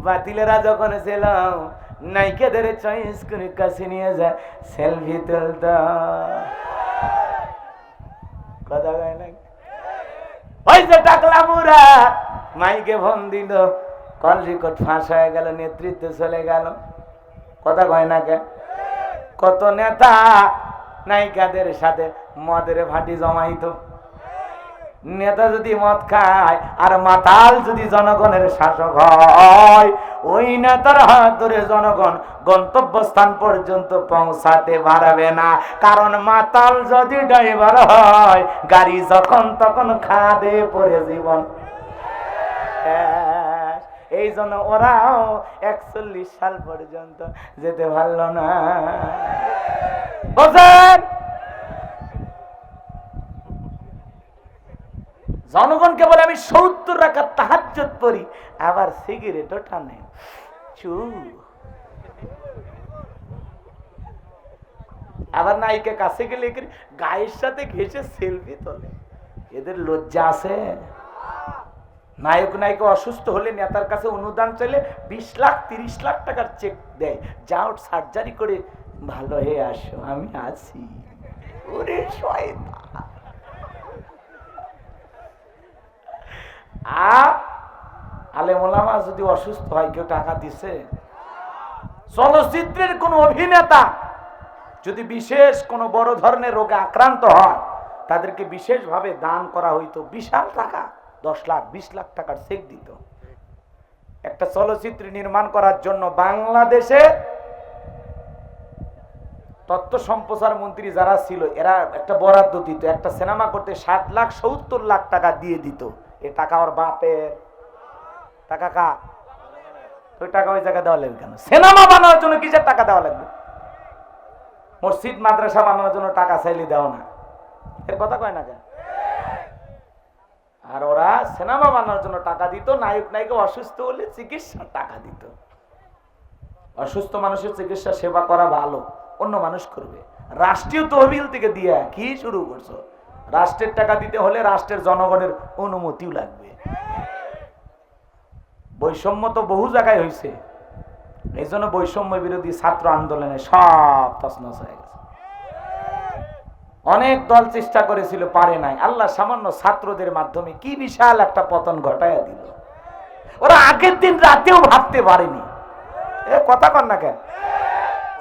বাতিলেরা যখন ছিল নায়িকাদের চয়েস করে কাছে নিয়ে যায় সেলফি তুলত। কথা কয় না? ওই যে টাকলা মুরা মাইকে ফোন দিল, কল রেকর্ড ফাঁস হয়ে গেল, নেতৃত্ব চলে গেল। কথা কয় না কে? কত নেতা নায়িকাদের সাথে মদের ভাটি জমাইতো। নেতা যদি মদ খায় আর মাতাল যদি জনগণের শাসক হয়, ওই নেতার হাত ধরে জনগণ গন্তব্যস্থান পর্যন্ত পৌঁছাতে পারবে না। কারণ মাতাল যদি ড্রাইভার হয়, গাড়ি যখন তখন খাদে পড়ে জীবন। এই জন্য ওরাও 41 সাল পর্যন্ত যেতে পারল না। বুঝেন? জনগণকে বলে আমি 70 রাকাত তাহাজ্জুদ পড়ি, আবার সিগারেটও টানে। আবার নায়িকা কাছে গেলে গায়ের সাথে ঘেঁষে সেলফি তোলে। এদের লজ্জা আছে? নায়ক নায়িকা অসুস্থ হলে নেতার কাছে অনুদান চাইলে 20 লাখ 30 লাখ টাকার চেক দেয়, যাও সার্জারি করে ভালো হয়ে আসো, আমি আছি। ওরে শয়তান! আলেম ওলামা যদি অসুস্থ হয়, কেউ টাকা দিছে? চলচ্চিত্রের কোন অভিনেতা যদি বিশেষ কোন বড় ধরনের রোগে আক্রান্ত হয়, তাদেরকে বিশেষভাবে দান করা হইতো, বিশাল টাকা, 10 লাখ 20 লাখ টাকার চেক দিত। একটা চলচ্চিত্র নির্মাণ করার জন্য বাংলাদেশে তথ্য সম্প্রচার মন্ত্রী যারা ছিল, এরা একটা বরাদ্দ দিত, একটা সিনেমা করতে 60 লাখ 70 লাখ টাকা দিয়ে দিত। এই টাকা ওর বাপের টাকা। কা ওই টাকা ওই জায়গায় দেওয়া লাগবে কেন? সিনেমা বানানোর জন্য কিসের টাকা দেওয়া লাগবে? মসজিদ মাদ্রাসা বানানোর জন্য টাকা চাইলে দেও না, এর কথা কয় না কেন? আর ওরা সিনেমা বানানোর জন্য টাকা দিত, নায়ক নায়িকা অসুস্থ হলে চিকিৎসার টাকা দিত। অসুস্থ মানুষের চিকিৎসা সেবা করা ভালো, অন্য মানুষ করবে। রাষ্ট্রীয় তহবিল থেকে দিয়ে কি শুরু করছো? রাষ্ট্রের টাকা দিতে হলে রাষ্ট্রের জনগণের অনুমতিও লাগবে। বৈষম্য তো বহু জায়গায় হয়েছে, এই জন্য বৈষম্য বিরোধী ছাত্র আন্দোলনে সব তছনছ হয়ে গেছে। অনেক দল চেষ্টা করেছিল, পারে নাই। আল্লাহ সামান্য ছাত্রদের মাধ্যমে কি বিশাল একটা পতন ঘটাইয়া দিল। ওরা আগের দিন রাতেও ভাবতে পারেনি। এ কথা কর না কেন?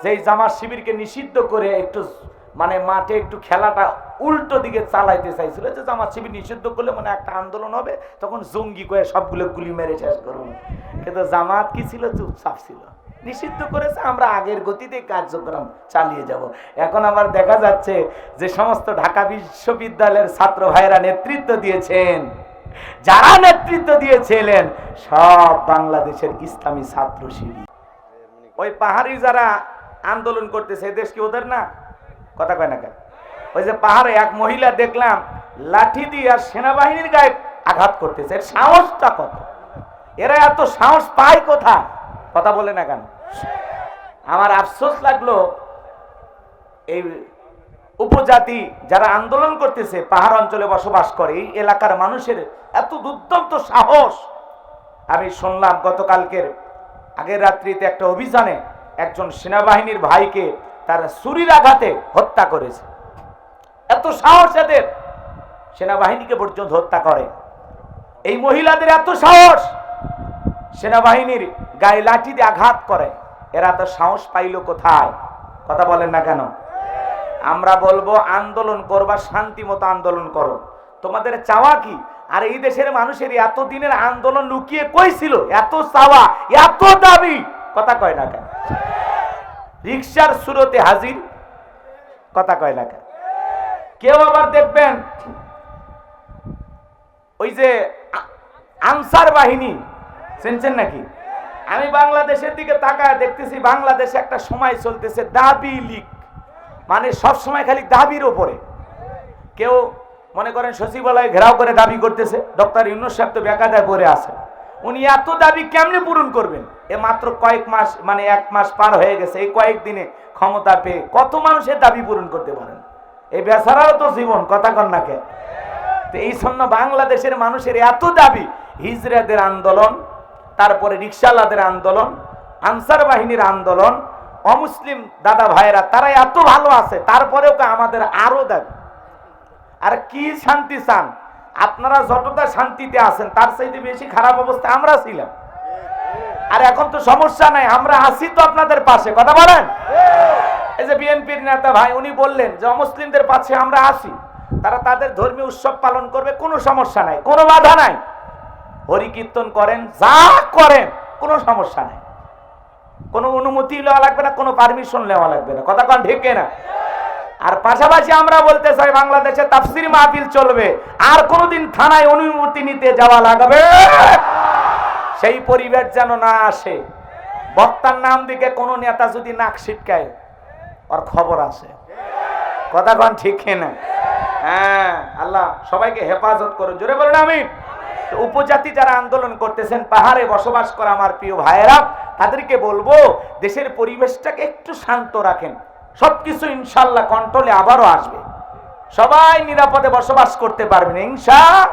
যে জামাত শিবিরকে নিষিদ্ধ করে একটু মানে মাঠে একটু খেলাটা উল্টো দিকে চালাইতে চাইছিল, যে জামাত শিবির নিষিদ্ধ করলে মানে একটা আন্দোলন হবে, তখন জঙ্গি করে সবগুলো গুলি মেরে শেষ করুন। কিন্তু জামাত কি ছিল? চুপচাপ ছিল। নিষিদ্ধ করেছে, আমরা আগের গতিতে কার্যক্রম চালিয়ে যাব। এখন আবার দেখা যাচ্ছে যে সমস্ত ঢাকা বিশ্ববিদ্যালয়ের ছাত্র ভাইরা নেতৃত্ব দিয়েছেন, যারা নেতৃত্ব দিয়েছিলেন সব বাংলাদেশের ইসলামী ছাত্র শিবির। ওই পাহাড়ি যারা আন্দোলন করতেছে, দেশ কি ওদের না? কথা কয় না কেন? ওই যে পাহাড়ে এক মহিলা দেখলাম লাঠি দিয়ে আর সেনাবাহিনীর গায়ে আঘাত করতেছে। এর সাহসটা কত? এরা এত সাহস পায় কোথায়? কথা বলে না কেন? আমার আফসোস লাগলো, এই উপজাতি যারা আন্দোলন করতেছে, পাহাড় অঞ্চলে বসবাস করে, এই এলাকার মানুষের এত দুর্দান্ত সাহস। আমি শুনলাম গতকালকের আগের রাত্রিতে একটা অভিযানে একজন সেনাবাহিনীর ভাইকে তারা ছুরির আঘাতে হত্যা করেছে। এত সাহস এদের, সেনাবাহিনীকে পর্যন্ত হত্যা করে। এই মহিলাদের এত সাহস, সেনাবাহিনীর গায়ে লাঠি দিয়ে আঘাত করে। এরা তো সাহস পাইল কোথায়? কথা বলেন না কেন? আমরা বলবো আন্দোলন করবা, শান্তি মতো আন্দোলন করো, তোমাদের চাওয়া কি? আর এই দেশের মানুষের এত দিনের আন্দোলন লুকিয়ে কই ছিল? এত চাওয়া, এত দাবি, কথা কয় না কেন? রিকশার সুরতে হাজির, কথা কয় না কেন? কেউ আবার দেখবেন ওই যে আনসার বাহিনী শুনছেন নাকি? আমি বাংলাদেশের দিকে তাকায় দেখতেছি, বাংলাদেশে একটা সময় চলতেছে দাবি লীগ, মানে সব সময় খালি দাবির ওপরে। কেউ মনে করেন সচিবালয়ে ঘেরাও করে দাবি করতেছে, ডক্টর ইউনূস সাহেব তো বেকায়দায় পড়ে আছে, উনি এত দাবি কেমনে পূরণ করবেন? এ মাত্র কয়েক মাস, মানে 1 মাস পার হয়ে গেছে, এই কয়েকদিনে ক্ষমতা পেয়ে কত মানুষের দাবি পূরণ করতে পারেন? এই বেচারাও তো জীবন, কথা কন না কে? তো এই জন্য বাংলাদেশের মানুষের এত দাবি, হিজড়াদের আন্দোলন, তারপরে রিকশাওয়ালাদের আন্দোলন, আনসার বাহিনীর আন্দোলন, অমুসলিম দাদা ভাইরা তারা এত ভালো আছে, তারপরেও আমাদের আরো দাবি। আর কি শান্তি চান? আপনারা যতটা শান্তিতে আছেন তার চাইতে বেশি খারাপ অবস্থা আমরা ছিলাম। আর এখন তো সমস্যা নাই, আমরা আছি তো আপনাদের পাশে, কথা বলেন। এই যে বিএনপির নেতা ভাই উনি বললেন যে অমুসলিমদের পাশে আমরা আছি, তারা তাদের ধর্মীয় উৎসব পালন করবে, কোনো সমস্যা নাই, কোনো বাধা নাই, হরি কীর্তন করেন, যা করেন, কোনো সমস্যা নাই, কোনো অনুমতি নেওয়া লাগবে না, কোনো পারমিশন নেওয়া লাগবে না, কথা কোন ঠিক না? আর পাশাপাশি আমরা বলতে চাই বাংলাদেশে তাফসীর মাহফিল চলবে, আর কোনোদিন থানায় অনুমতি নিতে যাওয়া লাগবে সেই পরিবেশ যেন না আসে। বক্তার নাম দিকে কোনো নেতা যদি নাক ছিটকায় ওর খবর আছে, কথা কোন ঠিক না? হ্যাঁ, আল্লাহ সবাইকে হেফাজত করুন, জোরে বলুন আমিন। উপজাতি যারা আন্দোলন করতেছেন, পাহাড়ে বসবাস করা আমার প্রিয় ভাইয়েরা, তাদেরকে বলবো দেশের পরিবেশটাকে একটু শান্ত রাখেন, সবকিছু ইনশাআল্লাহ কন্ট্রোলে আবারও আসবে, সবাই নিরাপদে বসবাস করতে পারবেন ইনশাআল্লাহ।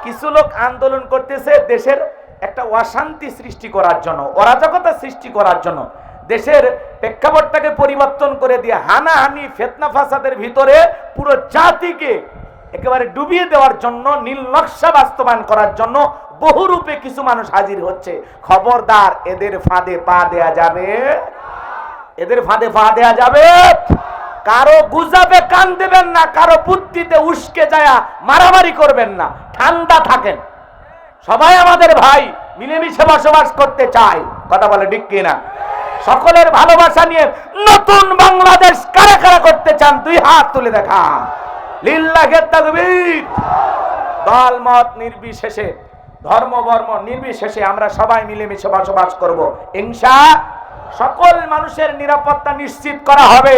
কিছু লোক আন্দোলন করতেছে দেশের একটা অশান্তি সৃষ্টি করার জন্য, অরাজকতা সৃষ্টি করার জন্য, দেশের প্রেক্ষাপটটাকে পরিবর্তন করে দিয়ে হানাহানি ফিতনা ফাসাদের ভিতরে পুরো জাতিকে একেবারে ডুবিয়ে দেওয়ার জন্য, নীল নকশা বাস্তবায়ন করার জন্য বহুরূপে কিছু মানুষ হাজির হচ্ছে। খবরদার, এদের ফাঁদে পা দেয়া যাবে, এদের ফাঁদে পা দেয়া যাবে। কারো গুজাবে কান দেবেন না, কারো বুদ্ধিতে উস্কে যায় মারামারি করবেন না, ঠান্ডা থাকেন। সবাই আমাদের ভাই, মিলেমিশে বসবাস করতে চাই, কথা বলে ঠিক কিনা? সকলের ভালোবাসা নিয়ে নতুন বাংলাদেশ কারা কারা করতে চান দুই হাত তুলে দেখা। লিল্লাহে তাকবীর। দল মত নির্বিশেষে, ধর্ম বর্ণ নির্বিশেষে আমরা সবাই মিলেমিশে বসবাস করব ইনশাআল্লাহ। সকল মানুষের নিরাপত্তা নিশ্চিত করা হবে,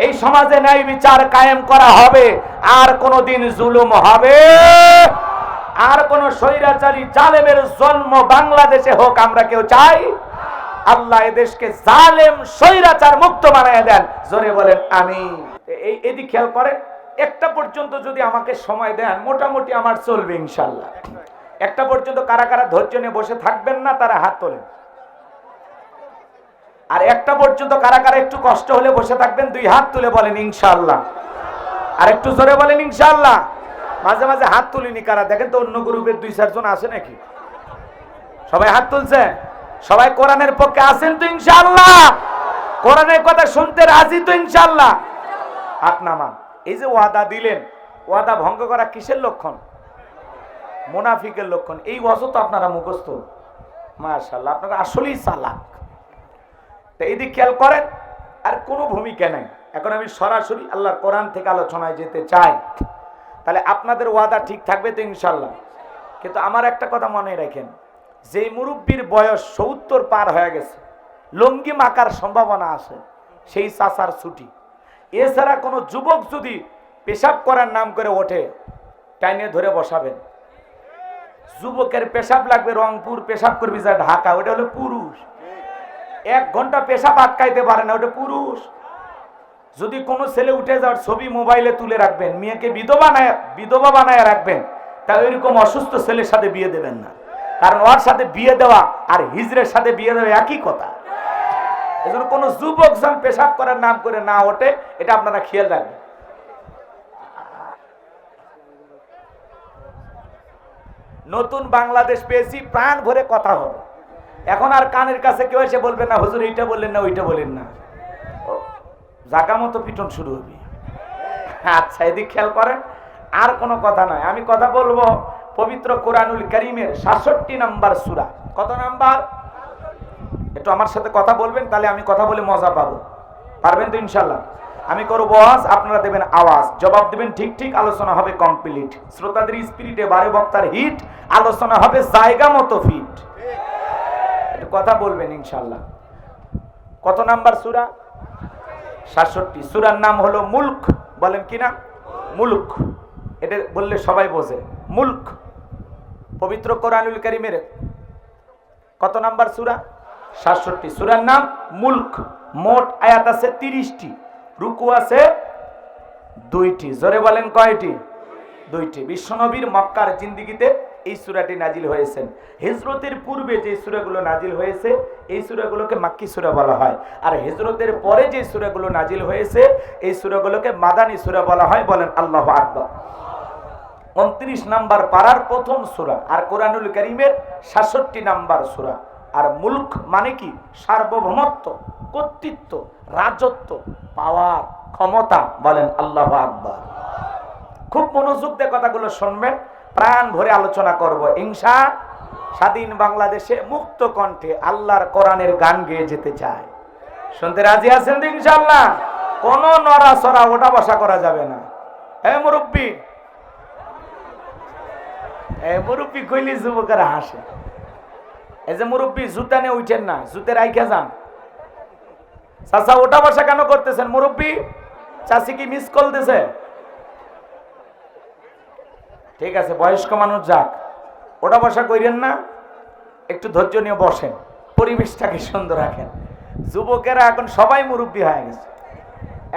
এই সমাজে ন্যায় বিচার কায়েম করা হবে, আর কোনোদিন জুলুম হবে, আর কোন স্বৈরাচারী জালেমের জন্ম বাংলাদেশে হোক আমরা কেউ চাই। আল্লাহ এদেশকে জালেম স্বৈরাচার মুক্ত বানায় দেন, জোরে বলেন আমিন। এদিক খেয়াল করেন, একটা পর্যন্ত যদি আমাকে সময় দেন মোটামুটি আমার চলবে ইনশাআল্লাহ। একটা পর্যন্ত কারা কারা ধৈর্য নিয়ে বসে থাকবেন না তারা হাত তোলেন। আর একটা পর্যন্ত কারা কারা একটু কষ্ট হলে বসে থাকবেন দুই হাত তুলে বলেন ইনশাআল্লাহ। আর একটু জোরে বলেন ইনশাআল্লাহ। মাঝে মাঝে হাত তুলিনি কারা, দেখেন তো অন্য গ্রুপের 2-4 জন আছে নাকি? সবাই হাত তুলছে? সবাই কোরআনের পক্ষে আছেন তো ইনশাআল্লাহ? কোরআনের কথা শুনতে রাজি তো ইনশাআল্লাহ? হাত নামান। এই যে ওয়াদা দিলেন, ওয়াদা ভঙ্গ করা কিসের লক্ষণ? মুনাফিকের লক্ষণ। এই ওয়াজও তো আপনারা মুখস্থ, মাশাআল্লাহ, আপনারা আসলেই চালাক। তো এই দিক খেয়াল করেন, আর কোনো ভূমিকা নাই। এখন আমি সরাসরি আল্লাহর কোরআন থেকে আলোচনায় যেতে চাই। তাহলে আপনাদের ওয়াদা ঠিক থাকবে তো ইনশাআল্লাহ? কিন্তু আমার একটা কথা মনে রাখেন, যেই মুরব্বীর বয়স 70 পার হয়ে গেছে, লঙ্গি মাকার সম্ভাবনা আছে, সেই চাচার ছুটি। এছাড়া কোনো যুবক যদি পেশাব করার নাম করে ওঠে, টাইনে ধরে বসাবেন। যুবকের পেশাব লাগবে রংপুর, পেশাব করবি যা ঢাকা, ওটা হলো পুরুষ। 1 ঘন্টা পেশাব আটকাইতে পারে না, ওটা পুরুষ। যদি কোনো ছেলে উঠে যাওয়ার ছবি মোবাইলে তুলে রাখবেন, মেয়েকে বিধবা বানায় রাখবেন, তা ওইরকম অসুস্থ ছেলের সাথে বিয়ে দেবেন না। কারণ ওর সাথে বিয়ে দেওয়া আর হিজড়ের সাথে বিয়ে দেওয়া একই কথা। এজন্য কোনো যুবক যেন পেশাব করার নাম করে না ওঠে, এটা আপনারা খেয়াল রাখবেন। নতুন বাংলাদেশ পেয়েছি, প্রাণ ভরে কথা হবে। এখন আর কানের কাছে কেউ এসে বলবে না হুজুর এইটা বললেন না ওইটা বলেন না, জাগা মতো পিটন শুরু হবে। আচ্ছা, এদিক খেয়াল করেন, আর কোনো কথা নয়। আমি কথা বলবো পবিত্র কোরআনুল কারীমের 66 নম্বর সূরা। কত নাম্বার? একটু আমার সাথে কথা বলবেন, তাহলে আমি কথা বলে মজা পাবো। পারবেন তো ইনশাআল্লাহ? আমি করবো আওয়াজ, আপনারা দেবেন আওয়াজ, জবাব দিবেন ঠিক ঠিক, আলোচনা হবে কমপ্লিট। শ্রোতাদের স্পিরিটে বারে বক্তার হিট, আলোচনা হবে জায়গা মতো ফিট। একটু কথা বলবেন ইনশাআল্লাহ। কত নাম্বার সূরা? 66। সূরার নাম হলো মুলক। বলেন কি না? মুলক। এটা বললে সবাই বোঝে। মুলক পবিত্র কোরআনুল কারীমের কত নাম্বার সূরা? 66। সূরার নাম মুলক। মোট আয়াত আছে 30টি, রুকু আছে 2টি। জোরে বলেন কয়টি? 2টি। বিশ্বনবীর মক্কার জিন্দেগিতে এই সূরাটি নাজিল হয়েছেন। হিজরতের পূর্বে যে সূরাগুলো নাজিল হয়েছে এই সূরাগুলোকে মাক্কি সূরা বলা হয়, আর হিজরতের পরে যে সূরাগুলো নাজিল হয়েছে এই সূরাগুলোকে মাদানী সূরা বলা হয়। বলেন আল্লাহু আকবার। 29 নাম্বার পারার প্রথম সূরা, আর কোরআনুল কারীমের 66 নাম্বার সূরা। আর মুলক মানে কি? সার্বভৌমত্ব, কর্তৃত্ব, রাজত্ব, পাওয়ার, ক্ষমতা। বলেন আল্লাহু আকবার। খুব মনোযোগ দিয়ে কথাগুলো শুনবেন, প্রাণ ভরে আলোচনা করব ইনশাআল্লাহ। স্বাধীন বাংলাদেশে মুক্ত কণ্ঠে আল্লাহর কোরআনের গান গেয়ে যেতে চায়। শুনতে রাজি আছেন তো ইনশাআল্লাহ? কোনো নড়াচড়া ওঠা বসা করা যাবে না। মুরব্বী, মুরব্বী কইলি যুবকেরা হাসে। এই যে মুরব্বী, জুতা নিয়ে উঠেন না, জুতে রাইখা যান। চাচা ওঠা বসা কেন করতেছেন? মুরব্বী, চাচি কি মিস কল দিছে? ঠিক আছে, বয়স্ক মানুষ যাক, ওঠা বসা কইরেন না, একটু ধৈর্য নিয়ে বসেন, পরিবেশটাকে সুন্দর রাখেন। যুবকেরা এখন সবাই মুরব্বী হয়ে গেছে।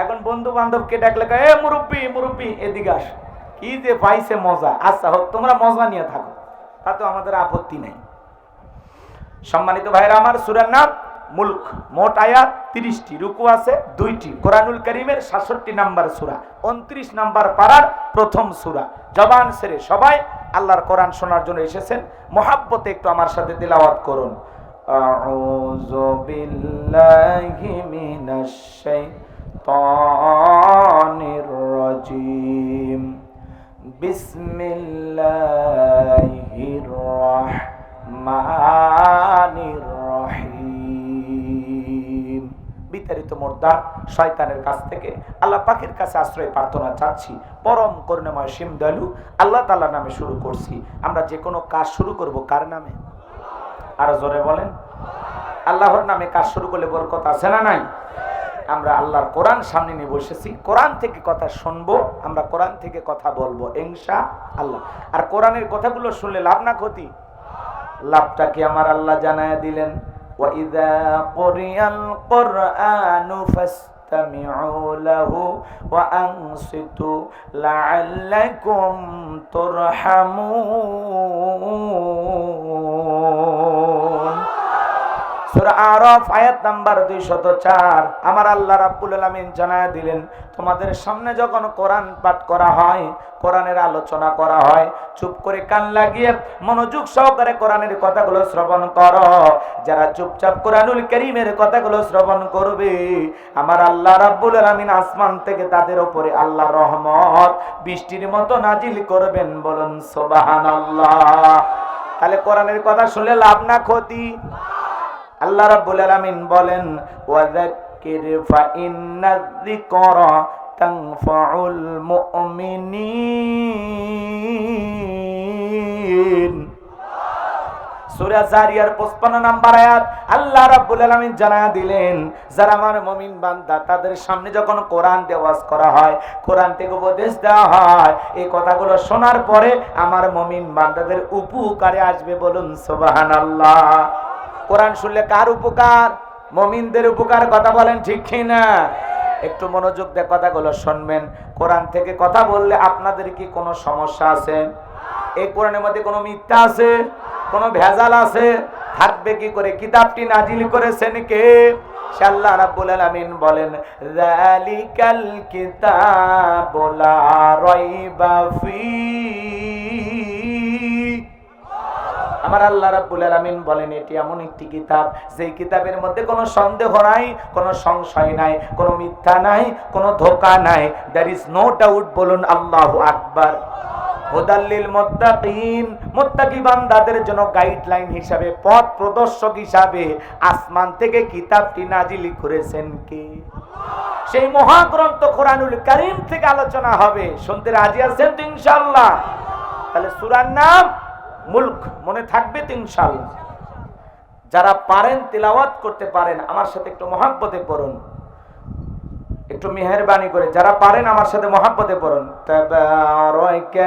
এখন বন্ধু বান্ধবকে ডাকলে এ মুরব্বী, মুরব্বী এদিকে আস, কি যে পাইছে মজা। আচ্ছা হোক, তোমরা মজা নিয়ে থাকো, তাতে আমাদের আপত্তি নেই। সম্মানিত ভাইরা আমার, সূরার নাম মুলক। মোট আয়াত 30টি, রুকু আছে 2টি। কোরআনুল কারীমের 66 নাম্বার সূরা, 29 নাম্বার পারার প্রথম সূরা। জবান ছেড়ে সবাই আল্লাহর কোরআন শোনার জন্য এসেছেন, মহাব্বতে একটু আমার সাথে তিলাওয়াত করুন। আউযু বিল্লাহি মিনাশ শাইতানির রাজীম। বিসমিল্লাহির রাহমানির রহিম। বিতাড়িত মোর্দার শয়তানের কাছ থেকে আল্লাহ পাকের কাছে আশ্রয় প্রার্থনা চাচ্ছি। পরম করুণাময় সীম দয়ালু আল্লাহ তাআলার নামে শুরু করছি। আমরা যে কোনো কাজ শুরু করব কার নামে? আরো জোরে বলেন। আল্লাহর নামে কাজ শুরু করলে বরকত আছে না নাই? আমরা আল্লাহর কোরআন সামনে নিয়ে বসেছি, কোরআন থেকে কথা শুনবো, আমরা কোরআন থেকে কথা বলবো ইনশাআল্লাহ। আর কোরআনের কথাগুলো শুনলে লাভ না ক্ষতি? লাভটা কি আমার আল্লাহ জানায়া দিলেন। وَإِذَا قُرِئَ الْقُرْآنُ فَاسْتَمِعُوا لَهُ وَأَنصِتُوا لَعَلَّكُمْ تُرْحَمُونَ। সূরা আরাফ আয়াত নাম্বার 204। আমার আল্লাহ রাব্বুল আলামিন জানায়া দিলেন, তোমাদের সামনে যখন কোরআন পাঠ করা হয়, কোরআনের আলোচনা করা হয়, চুপ করে কান লাগিয়ে মনোযোগ সহকারে কোরআনের কথাগুলো শ্রবণ করো। যারা চুপচাপ কোরআনুল কারীমের কথাগুলো শ্রবণ করবে, আমার আল্লাহ রাব্বুল আলামিন আসমান থেকে তাদের উপরে আল্লাহর রহমত বৃষ্টির মতো নাজিল করবেন। বলুন সুবহানাল্লাহ। তাহলে কোরআনের কথা শুনলে লাভ না ক্ষতি? আল্লাহ রাব্বুল আলামিন বলেন, ওয়াযাক্কির ফাইন্নায-যিকরা তানফাউল মুমিনিন। সূরা জারিয়ার 55 নাম্বার আয়াত আল্লাহ রাব্বুল আলামিন জানায়া দিলেন, যারা আমার মুমিন বান্দা তাদের সামনে যখন কোরআন ওয়াজ করা হয়, কোরআন থেকে উপদেশ দেওয়া হয়, এই কথাগুলো শোনার পরে আমার মুমিন বান্দাদের উপকারে আসবে। বলুন সুবহানাল্লাহ। কোরআন শুনলে কার উপকার? মুমিনদের উপকার। কথা বলেন ঠিক কি না? একটু মনোযোগ দিয়ে কথাগুলো শুনবেন। কোরআন থেকে কথা বললে আপনাদের কি কোনো সমস্যা আছে? এই কোরআনের মধ্যে কোনো মিথ্যা আছে? কোনো ভেজাল আছে? থাকবে কি করে? কিতাবটি নাজিল করেছেন কে? আল্লাহ রাব্বুল আলামিন বলেন, যালিকাল কিতাবু লা রাইবা ফীহি। আমার আল্লাহ রাব্বুল আলামিন বলেন, এটি এমন একটি কিতাব যেই কিতাবের মধ্যে কোনো সন্দেহ নাই, কোনো সংশয় নাই, কোনো মিথ্যা নাই, কোনো ধোঁকা নাই। There is no doubt. বলুন আল্লাহু আকবার। হুদাল্লিল মুত্তাকিন, মুত্তাকি বান্দাদের জন্য গাইডলাইন হিসাবে, পথ প্রদর্শক হিসাবে আসমান থেকে কিতাবটি নাজিল করেছেন কে? সেই মহাগ্রন্থ কোরআনুল কারীম থেকে আলোচনা হবে। শুনতে রাজি আছেন তো ইনশাআল্লাহ? তাহলে সূরার নাম মুলক, মনে থাকবে তো ইনশাআল্লাহ? যারা পারেন তিলাওয়াত করতে পারেন, আমার সাথে একটু মহব্বতে পড়ুন, একটু মেহেরবানি করে। যারা পারেন আমার সাথে মহব্বতে পড়ুন। তাবারাকাল্লাযী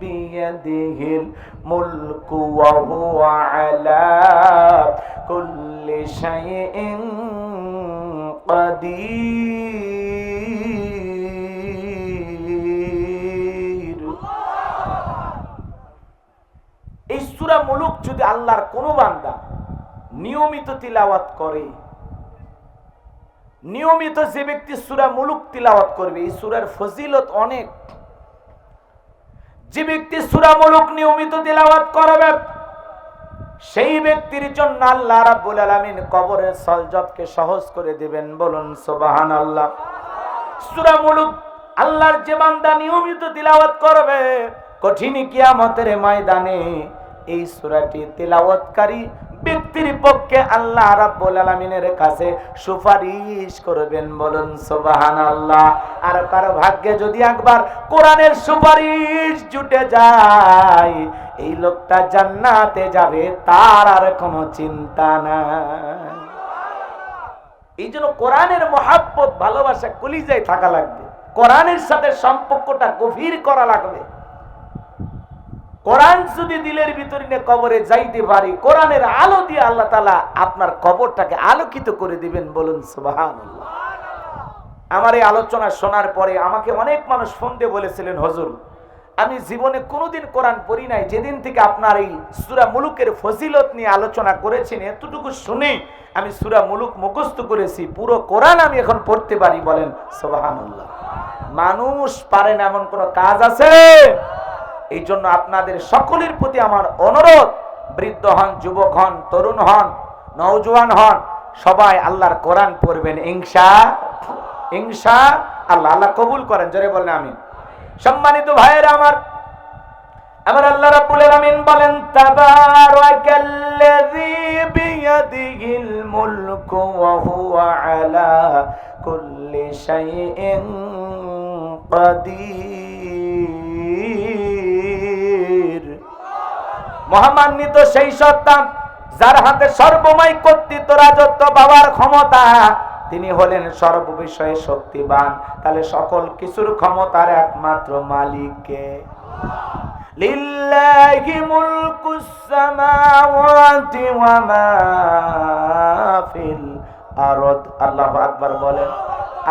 বিয়াদিহিল মুলকু ওয়া হুয়া আলা কুল্লি শাইইন কাদির। যদি আল্লাহর কোন বান্দা নিয়মিত তিলাওয়াত করে, নিয়মিত যে ব্যক্তি সূরা মুলুক তিলাওয়াত করবে, এই সূরার ফজিলত অনেক। যে ব্যক্তি সূরা মুলুক নিয়মিত তিলাওয়াত করবে, সেই ব্যক্তির জন্য আল্লাহ রাব্বুল আলামিন কবরের সলজতকে সহজ করে দিবেন। বলুন সুবহানাল্লাহ। সূরা মুলুক আল্লাহর যে বান্দা নিয়মিত তিলাওয়াত করবে, কঠিন কিয়ামতের ময়দানে এই সূরাটি তিলাওয়াতকারী ব্যক্তির পক্ষে আল্লাহ রাব্বুল আলামিনের কাছে সুপারিশ করবেন। বলুন সুবহানাল্লাহ। আর কারো ভাগ্যে যদি একবার কোরআনের সুপারিশ জুটে যায়, এই লোকটা জান্নাতে যাবে, তার আর কোনো চিন্তা নাই। এই জন্য কোরআনের মহাব্বত, ভালোবাসা কলিজায় থাকা লাগবে। কোরআনের সাথে সম্পর্কটা গভীর করা লাগবে। কোরআন যদি দিলের ভিতরে নিয়ে কবরে যাইতে পারি, কোরআনের আলো দিয়ে আল্লাহ তাআলা আপনার কবরটাকে আলোকিত করে দিবেন। বলুন সুবহানাল্লাহ। আমার এই আলোচনা শোনার পরে আমাকে অনেক মানুষ ফোন দিয়ে বলেছিলেন, হুজুর আমি জীবনে কোনোদিন কোরআন পড়ি নাই, যেদিন থেকে আপনার এই সূরা মুলুকের ফজিলত নিয়ে আলোচনা করেছেন, এতটুকু শুনে আমি সূরা মুলুক মুখস্থ করেছি, পুরো কোরআন আমি এখন পড়তে পারি। বলেন সুবহানাল্লাহ। মানুষ পারে না এমন কোন কাজ আছে? এই জন্য আপনাদের সকলের প্রতি আমার অনুরোধ, বৃদ্ধ হন, যুবক হন, তরুণ হন, নওজোয়ান হন, সবাই আল্লাহর কোরআন পড়বেন ইনশাআল্লাহ। আল্লাহ কবুল করেন, জোরে বলেন আমিন। সম্মানিত ভাইয়েরা আমার আল্লাহ রাব্বুল আলামিন বলেন, তাবারাকাল্লাযী বিয়াদিহিল মুলকু ওয়া হুয়া আলা কুল্লি শাইইন কাদির। মহামান্বিত সেই সত্তা যার হাতে সর্বময় কর্তৃত্ব, রাজত্ব, পাওয়ার ক্ষমতা, তিনি হলেন সর্ববিষয়ে শক্তিবান। তাহলে সকল কিছুর ক্ষমতার একমাত্র মালিক কে? লিল্লাহি মুলকুস সামাওয়াতি ওয়া মা ফিল আরদ। আল্লাহু আকবার বলেন।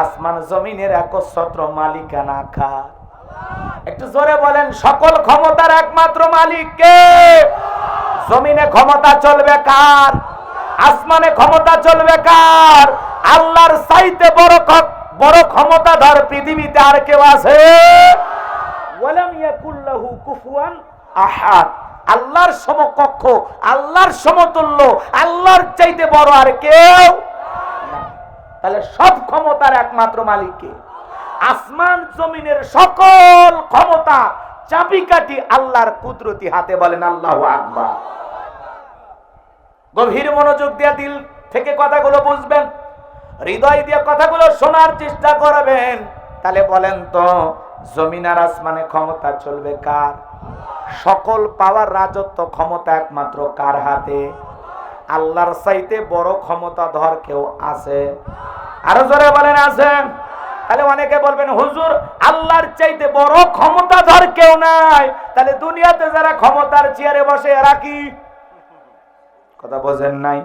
আসমান জমিনের একচ্ছত্র মালিকানা কার? একটু জোরে বলেন, সকল ক্ষমতার একমাত্র মালিক কে? জমিনে ক্ষমতা চলবে কার? আসমানে ক্ষমতা চলবে কার? আল্লাহর চাইতে বড় ক্ষমতাধর পৃথিবীতে আর কেউ আছে? ওয়ালাম ইয়াকুল্লাহু কুফুয়ান আহাদ। আল্লাহর সমকক্ষ, আল্লাহর সমতুল্য, আল্লাহর চাইতে বড় আর কেউ না। তাহলে সব ক্ষমতার একমাত্র মালিক কে? আসমান জমিনের সকল ক্ষমতা চাবিকাঠি আল্লাহর কুদরতি হাতে। বলেন আল্লাহু আকবার। গভীর মনোযোগ দিয়ে দিল থেকে কথাগুলো বুঝবেন, হৃদয় দিয়ে কথাগুলো শোনার চেষ্টা করবেন। তাহলে বলেন তো, জমিন আর আসমানে ক্ষমতা চলবে কার? সকল পাওয়ার, রাজত্ব, ক্ষমতা একমাত্র কার হাতে? আল্লাহর চাইতে বড় ক্ষমতাধর কেউ আছে? আরো জোরে বলেন আছে? তাহলে অনেকে বলবেন, হুজুর আল্লাহর চাইতে বড় ক্ষমতাধর কেউ নাই, তাহলে দুনিয়াতে যারা ক্ষমতার চেয়ারে বসে এরা কি? কথা বোঝেন নাই?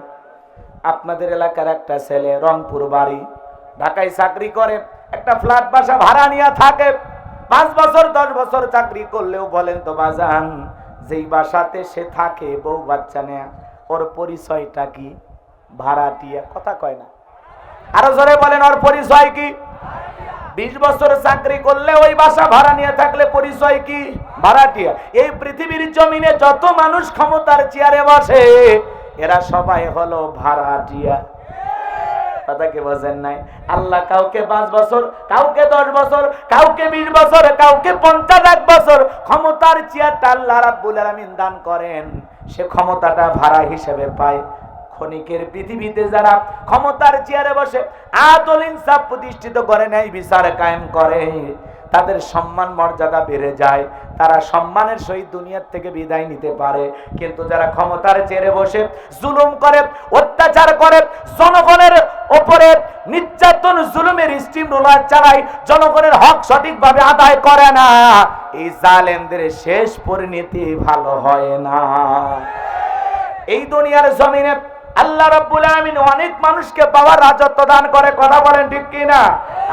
আপনাদের এলাকার একটা ছেলে রংপুর বাড়ি, ঢাকায় চাকরি করে, একটা ফ্ল্যাট বাসা ভাড়া নিয়ে থাকে। 5 বছর 10 বছর চাকরি করলেও বলেন তো বাজান, যেই বাসাতে সে থাকে বউ বাচ্চা নেয়া, ওর পরিচয়টা কি? ভাড়াটিয়া। কথা কয় না? আরো জোরে বলেন, ওর পরিচয় কি? 20 বছর চাকরি করলে, ওই বাসা ভাড়া নিয়ে থাকলে পরিচয় কি? ভাড়াটিয়া। এই পৃথিবীর জমিনে যত মানুষ ক্ষমতার চেয়ারে বসে, এরা সবাই হলো ভাড়াটিয়া। কথা কি বোঝেন নাই? আল্লাহ কাউকে 5 বছর, কাউকে 10 বছর, কাউকে 20 বছর, কাউকে 50 বছর ক্ষমতার চেয়ারটা আল্লাহ রাব্বুল আলামিন দান করেন। সে ক্ষমতাটা ভাড়া হিসেবে পায়। ক্ষণিকের পৃথিবীতে যারা ক্ষমতার চেয়ারে বসে আদল ইনসাফ প্রতিষ্ঠিত করে, ন্যায় বিচার কায়েম করে, তাদের সম্মান মর্যাদা বেড়ে যায়, তারা সম্মানের সহিত দুনিয়ার থেকে বিদায় নিতে পারে। কিন্তু যারা ক্ষমতার চেয়ারে বসে জুলুম করে, অত্যাচার করে, জনগণের উপরে নির্যাতন, জুলুমের স্টিম রোলার চালায়, জনগণের হক সঠিকভাবে আদায় করে না, এই জালেমদের শেষ পরিণতি ভালো হয় না। এই দুনিয়ার জমিনে আল্লাহ রাব্বুল আলামিন অনেক মানুষকে পাওয়ার, রাজত্ব দান করে। কথা বলেন ঠিক কি না?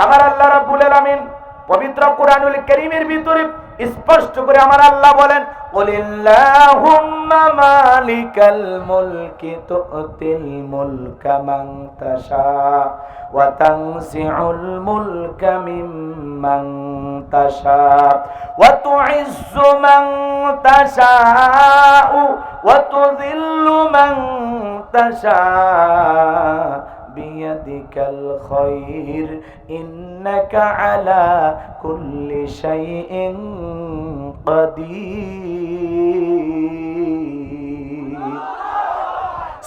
আমার আল্লাহ রাব্বুল আলামিন পবিত্র কুরআনুল কারীমের ভিতরে স্পষ্ট করে আমার আল্লাহ বলেন, কুলিল্লাহুম্মা মালিকাল মুলকি তুতিল মুলকা মান তাশা ওয়া তানজিউল মুলকা মিম্মান তাশা ওয়া তুইজ্জু মান তাশা ওয়া তুযিল্লু মান তাশা বিয়াদিকাল খায়র ইন্নাকা আলা কুল্লি শাইইন কাদির।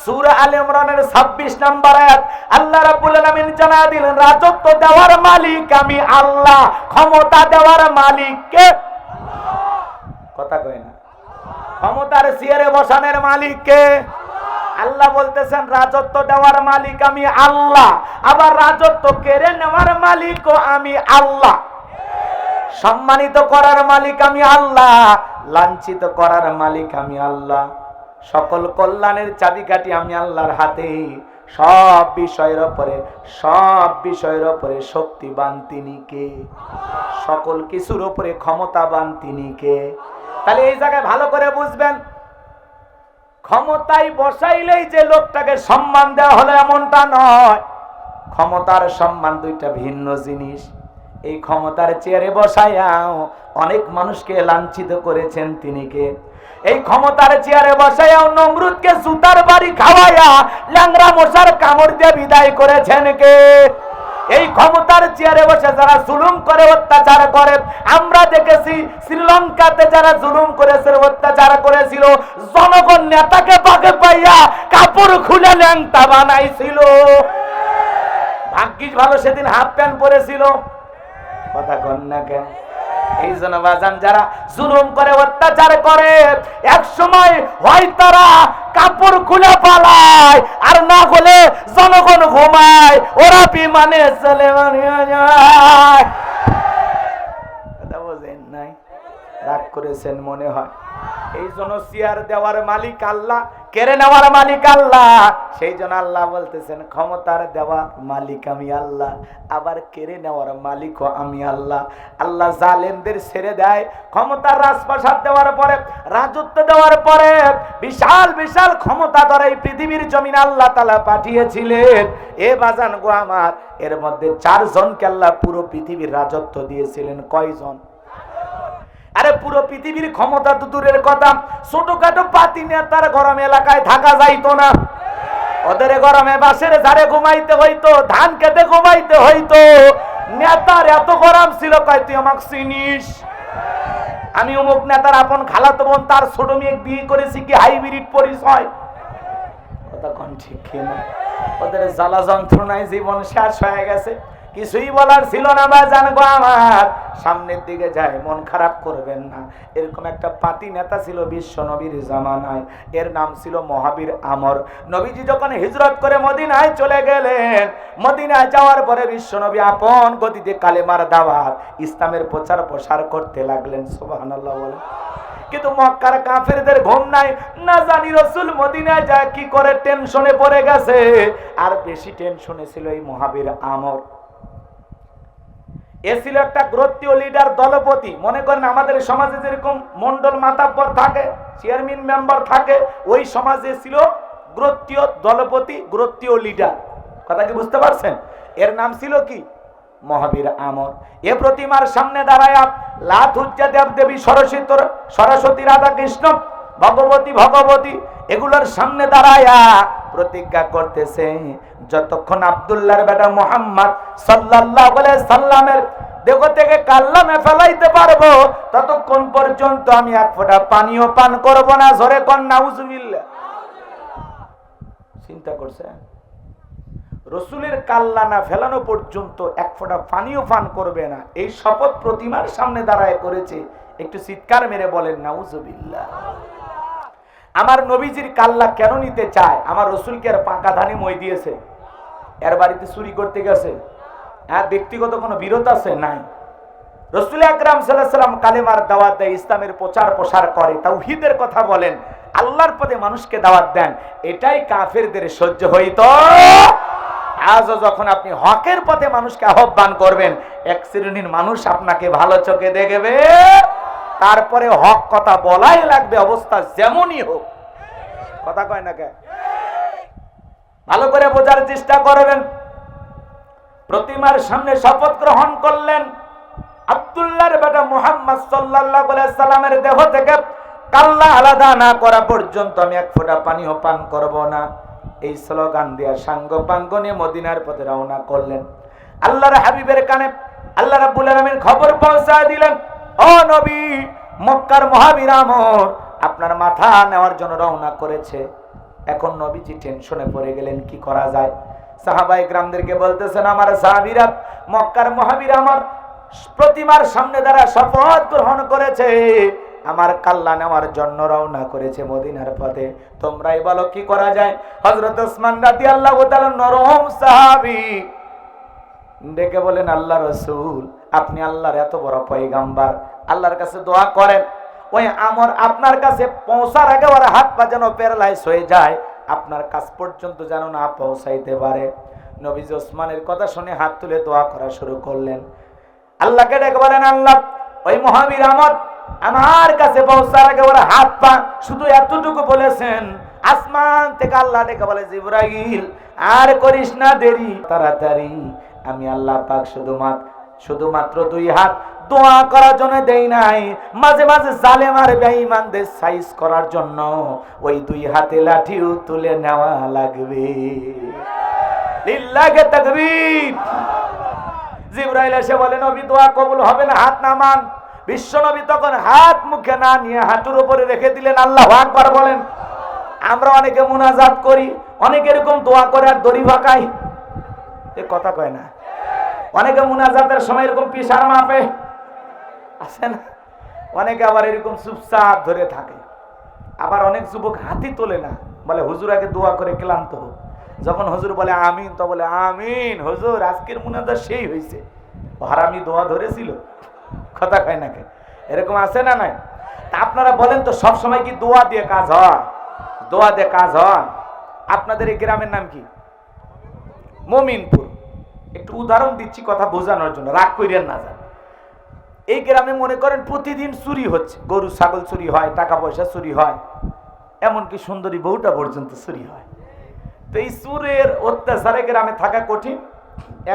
সূরা আলে ইমরানের 26 নম্বর আয়াত আল্লাহ রাব্বুল আলামিন জানায়া দিলেন, রাজত্ব দেওয়ার মালিক আমি আল্লাহ, ক্ষমতা দেওয়ার মালিক কে? কথা কয় না। ক্ষমতার চেয়ারে বসানোর মালিক কে? আল্লাহ বলতেছেন রাজত্ব দেওয়ার মালিক আমি আল্লাহ, আবার রাজত্ব কেড়ে নেওয়ার মালিকও আমি আল্লাহ। সম্মানিত করার মালিক আমি আল্লাহ, লাঞ্ছিত করার মালিক আমি আল্লাহ। সকল কল্যাণের চাবিকাঠি আমি আল্লাহর হাতে। সব বিষয়ের উপরে শক্তিবান তিনি কে? সকল কিছুর উপরে ক্ষমতাবান তিনি কে? তাহলে এই জায়গায় ভালো করে বুঝবেন, ক্ষমতায় বসাইলেই যে লোকটাকে সম্মান দেওয়া হলো এমনটা নয়। ক্ষমতার সম্মান দুইটা ভিন্ন জিনিস। এই ক্ষমতার চেয়ারে বসাইয়াও অনেক মানুষকে লাঞ্ছিত করেছেন তিনি কে? এই ক্ষমতার চেয়ারে বসাইয়াও নমরুদকে জুতার বাড়ি খাওয়াইয়া ল্যাংড়া মশার কামড় দিয়ে বিদায় করেছেন কে? এই ক্ষমতার চেয়ারে বসে যারা জুলুম করে, অত্যাচার করে, আমরা দেখেছি শ্রীলঙ্কাতে যারা জুলুম করেছে, অত্যাচার করেছিল, জনগণ নেতাকে পাকে পাইয়া কাপড় খুলে ল্যাংটা বানাইছিল। ভাগ্যিস ভালো সেদিন হাফ প্যান্ট পরেছিল। কথা কন না কেন? এই জন্য বাজান, যারা জুলুম করে, অত্যাচার করে, এক সময় হয় তারা কাপড় খুলে পালায়, আর না হলে জনগণ ঘুমায়, ওরা বিমানে চলে যায়। কথা বোঝেন নাই? রাগ করেছেন মনে হয়। এই জন্য চেয়ার দেওয়ার মালিক আল্লাহ, কেড়ে নেওয়ার মালিক আল্লাহ। সেই জন্য আল্লাহ বলতেছেন ক্ষমতার দেওয়ার মালিক আমি আল্লাহ, আবার কেড়ে নেওয়ার মালিকও আমি আল্লাহ। আল্লাহ জালেমদের ছেড়ে দেয়। ক্ষমতার রাজপ্রাসাদ দেওয়ার পরে, রাজত্ব দেওয়ার পরে বিশাল বিশাল ক্ষমতা ধরে এই পৃথিবীর জমিন আল্লাহ তাআলা পাঠিয়েছিলেন। এ বাজান গো আমার, এর মধ্যে 4 জনকে আল্লাহ পুরো পৃথিবীর রাজত্ব দিয়েছিলেন। কয়জন? আরে পুরো পৃথিবীর ক্ষমতা তো দূরের কথা, ছোটখাটো পাতি নেতার গরম এলাকায় থাকা যাইতো না। ওদের গরমে বাসের ঝাড়ে ঘুমাইতে হইতো, ধান খেতে ঘুমাইতে হইতো। নেতার এত গরম ছিল, কয় তুই আমাকে চিনিস? আমি অমুক নেতার আপন খালাতো বোন, তার ছোট মেয়ে বিয়ে করেছি, কি হাইব্রিড পরিচয়। কথা কোন ঠিক কিনা? ওদের জ্বালা যন্ত্রণায় জীবন শেষ হয়ে গেছে। কিছুই বলার ছিল না। বা জানবো আমার সামনের দিকে যায়, মন খারাপ করবেন না। এরকম একটা পাতি নেতা ছিল বিশ্ব নবীর জামানায়, এর নাম ছিল মহাবীর আমর। নবীজি যখন হিজরত করে মদিনায় চলে গেলেন, মদিনায় যাওয়ার পরে বিশ্ব নবী আপন গতিতে কালেমার দাওয়াত, ইসলামের প্রচার প্রসার করতে লাগলেন। সুবহানাল্লাহ বলেন। কিন্তু মক্কার কাফেরদের ঘুম নাই, না জানি রাসূল মদিনায় যায় কি করে, টেনশনে পড়ে গেছে। আর বেশি টেনশনে ছিল এই মহাবীর আমর। এ ছিল একটা গোত্রীয় লিডার, দলপতি। মনে করেন আমাদের সমাজে যেরকম মন্ডল মাতাব্বর থাকে, চেয়ারম্যান মেম্বার থাকে, ওই সমাজে ছিল গোত্রীয় দলপতি, গোত্রীয় লিডার। কথা কি বুঝতে পারছেন? এর নাম ছিল কি? মহাবীর আমর। এ প্রতিমার সামনে দাঁড়ায় লাত উজ্জা দেব দেবী, সরস্বতী, রাধা কৃষ্ণ, ভগবতী এগুলোর সামনে দাঁড়ায়া প্রতিজ্ঞা করতেছে, যতক্ষণ আব্দুল্লাহর বেটা মুহাম্মদ সাল্লাল্লাহু আলাইহি সাল্লামের দেহ থেকে কাল্লামে ফেলাইতে পারবো, ততক্ষণ পর্যন্ত আমি এক ফোঁটা পানিও পান করব না। জোরে কোন নাউজুবিল্লাহ। চিন্তা করছেন? রসুলের কাল্লা না ফেলানো পর্যন্ত এক ফোঁটা পানিও পান করবে না। এই শপথ প্রতিমার সামনে দাঁড়ায় করেছে। একটু চিৎকার মেরে বলেন নাউজুবিল্লাহ। আমার নবীজির কাল্লা কেন নিতে চায়? আমার রসুলকে আর পাকা ধানে মই দিয়েছে? এর বাড়িতে চুরি করতে গেছে? হ্যাঁ, ব্যক্তিগত কোনো বিরোধ আছে? নাই। রসুল আকরাম সাল্লাল্লাহু আলাইহি ওয়াসাল্লাম কালেমার দাওয়াত দেয়, ইসলামের প্রচার প্রসার করে, তাওহীদের কথা বলেন, আল্লাহর পথে মানুষকে দাওয়াত দেন। এটাই কাফেরদের সহ্য হইতো। আজও যখন আপনি হকের পথে মানুষকে আহ্বান করবেন, এক শ্রেণীর মানুষ আপনাকে ভালো চোখে দেখবে, তারপরে হক কথা বলাই লাগবে, অবস্থা যেমনই হোক। কথা কয় না কে? ভালো করে বোঝার চেষ্টা করবেন। প্রতিমার সামনে শপথ গ্রহণ করলেন, আব্দুল্লাহর বেটা মুহাম্মদ সাল্লাল্লাহু আলাইহি সাল্লামের দেহ থেকে কাল্লা আলাদা না করা পর্যন্ত আমি এক ফোঁটা পানিও পান করব না। এই স্লোগান দিয়া সাঙ্গ পাঙ্গ নিয়ে মদিনার পথে রওনা করলেন। আল্লাহর হাবিবের কানে আল্লাহ রাব্বুল আলামিন খবর পৌঁছায় দিলেন, ও নবী, মক্কার মহাবীর আমর আপনার মাথা নেওয়ার জন্য রওনা করেছে। এখন নবীজি টেনশনে পড়ে গেলেন, কি করা যায়? সাহাবায়ে কেরামদেরকে বলতেছেন, আমার সাহাবীরা মক্কার মহাবীর আমর প্রতিমার সামনে দ্বারা শপথ গ্রহণ করেছে, আমার কাল্লা নেওয়ার জন্য রওনা করেছে মদিনার পথে। তোমরাই বলো কি করা যায়? হযরত ওসমান রাদিয়াল্লাহু তাআলা নরম সাহাবী ডেকে বলেন, আল্লাহ রাসূল, আপনি আল্লাহর এত বড় পয়গাম্বার, আল্লাহর কাছে দোয়া করেন ওই আমর আপনার কাছে পৌঁছার আগে ওর হাত পা যেন প্যারালাইজ হয়ে যায়, আপনার কাছ পর্যন্ত যেন না পৌঁছাইতে পারে। নবীজি ওসমানের কথা শুনে হাত তুলে দোয়া করা শুরু করলেন। আল্লাহকে ডেকে বলেন, আল্লাহ, ওই মহাবীর আমর আমার কাছে পৌঁছার আগে ওর হাত পা, শুধু এতটুকু বলেছেন। আসমান থেকে আল্লাহ ডেকে বলে, জিবরাইল, আর করিস না দেরি, তাড়াতাড়ি আমি আল্লাহ পাক শুধুমাত্র দুই হাত দোয়া করার জন্য দেই নাই, মাঝে মাঝে জালেম আর বেঈমানদের সাইজ করার জন্য ওই দুই হাতে লাঠিও তুলে নেওয়া লাগবে। লিল্লাহি তাকবীর। জিবরাইল এসে বলে, নবী দোয়া কবুল হবে না, হাত নামান। বিশ্ব নবী তখন হাত মুখে না নিয়ে হাঁটুর উপরে রেখে দিলেন। আল্লাহু আকবার বলেন। আমরা অনেকে মুনাজাত করি, অনেকে এরকম দোয়া করে আর দড়ি ভাকাই, এ কথা কয় না। অনেকে মুনাজাতের সময় এরকম পিসার মাপে, আছে না? অনেকে আবার এরকম চুপচাপ ধরে থাকে। আবার অনেক যুবক হাতই তোলে না, বলে হুজুর আগে দোয়া করে ক্লান্ত হোক। যখন হুজুর বলে আমিন, তো বলে আমিন হুজুর, আজকের মুনাজাত সেই হয়েছে, হারামি দোয়া ধরেছিল। কথা কয় না কে? এরকম আছে না নাই? তা আপনারা বলেন তো, সব সময় কি দোয়া দিয়ে কাজ হয়? দোয়া দিয়ে কাজ হয়? আপনাদের এই গ্রামের নাম কি? মমিনপুর। একটু উদাহরণ দিচ্ছি কথা বোঝানোর জন্য, রাগ কইরেন না যান। এই গ্রামে মনে করেন প্রতিদিন চুরি হচ্ছে, গরু ছাগল চুরি হয়, টাকা পয়সা চুরি হয়, এমনকি সুন্দরী বউটা পর্যন্ত চুরি হয়। তো এই চুরের অত্যাচারে গ্রামে থাকা কঠিন।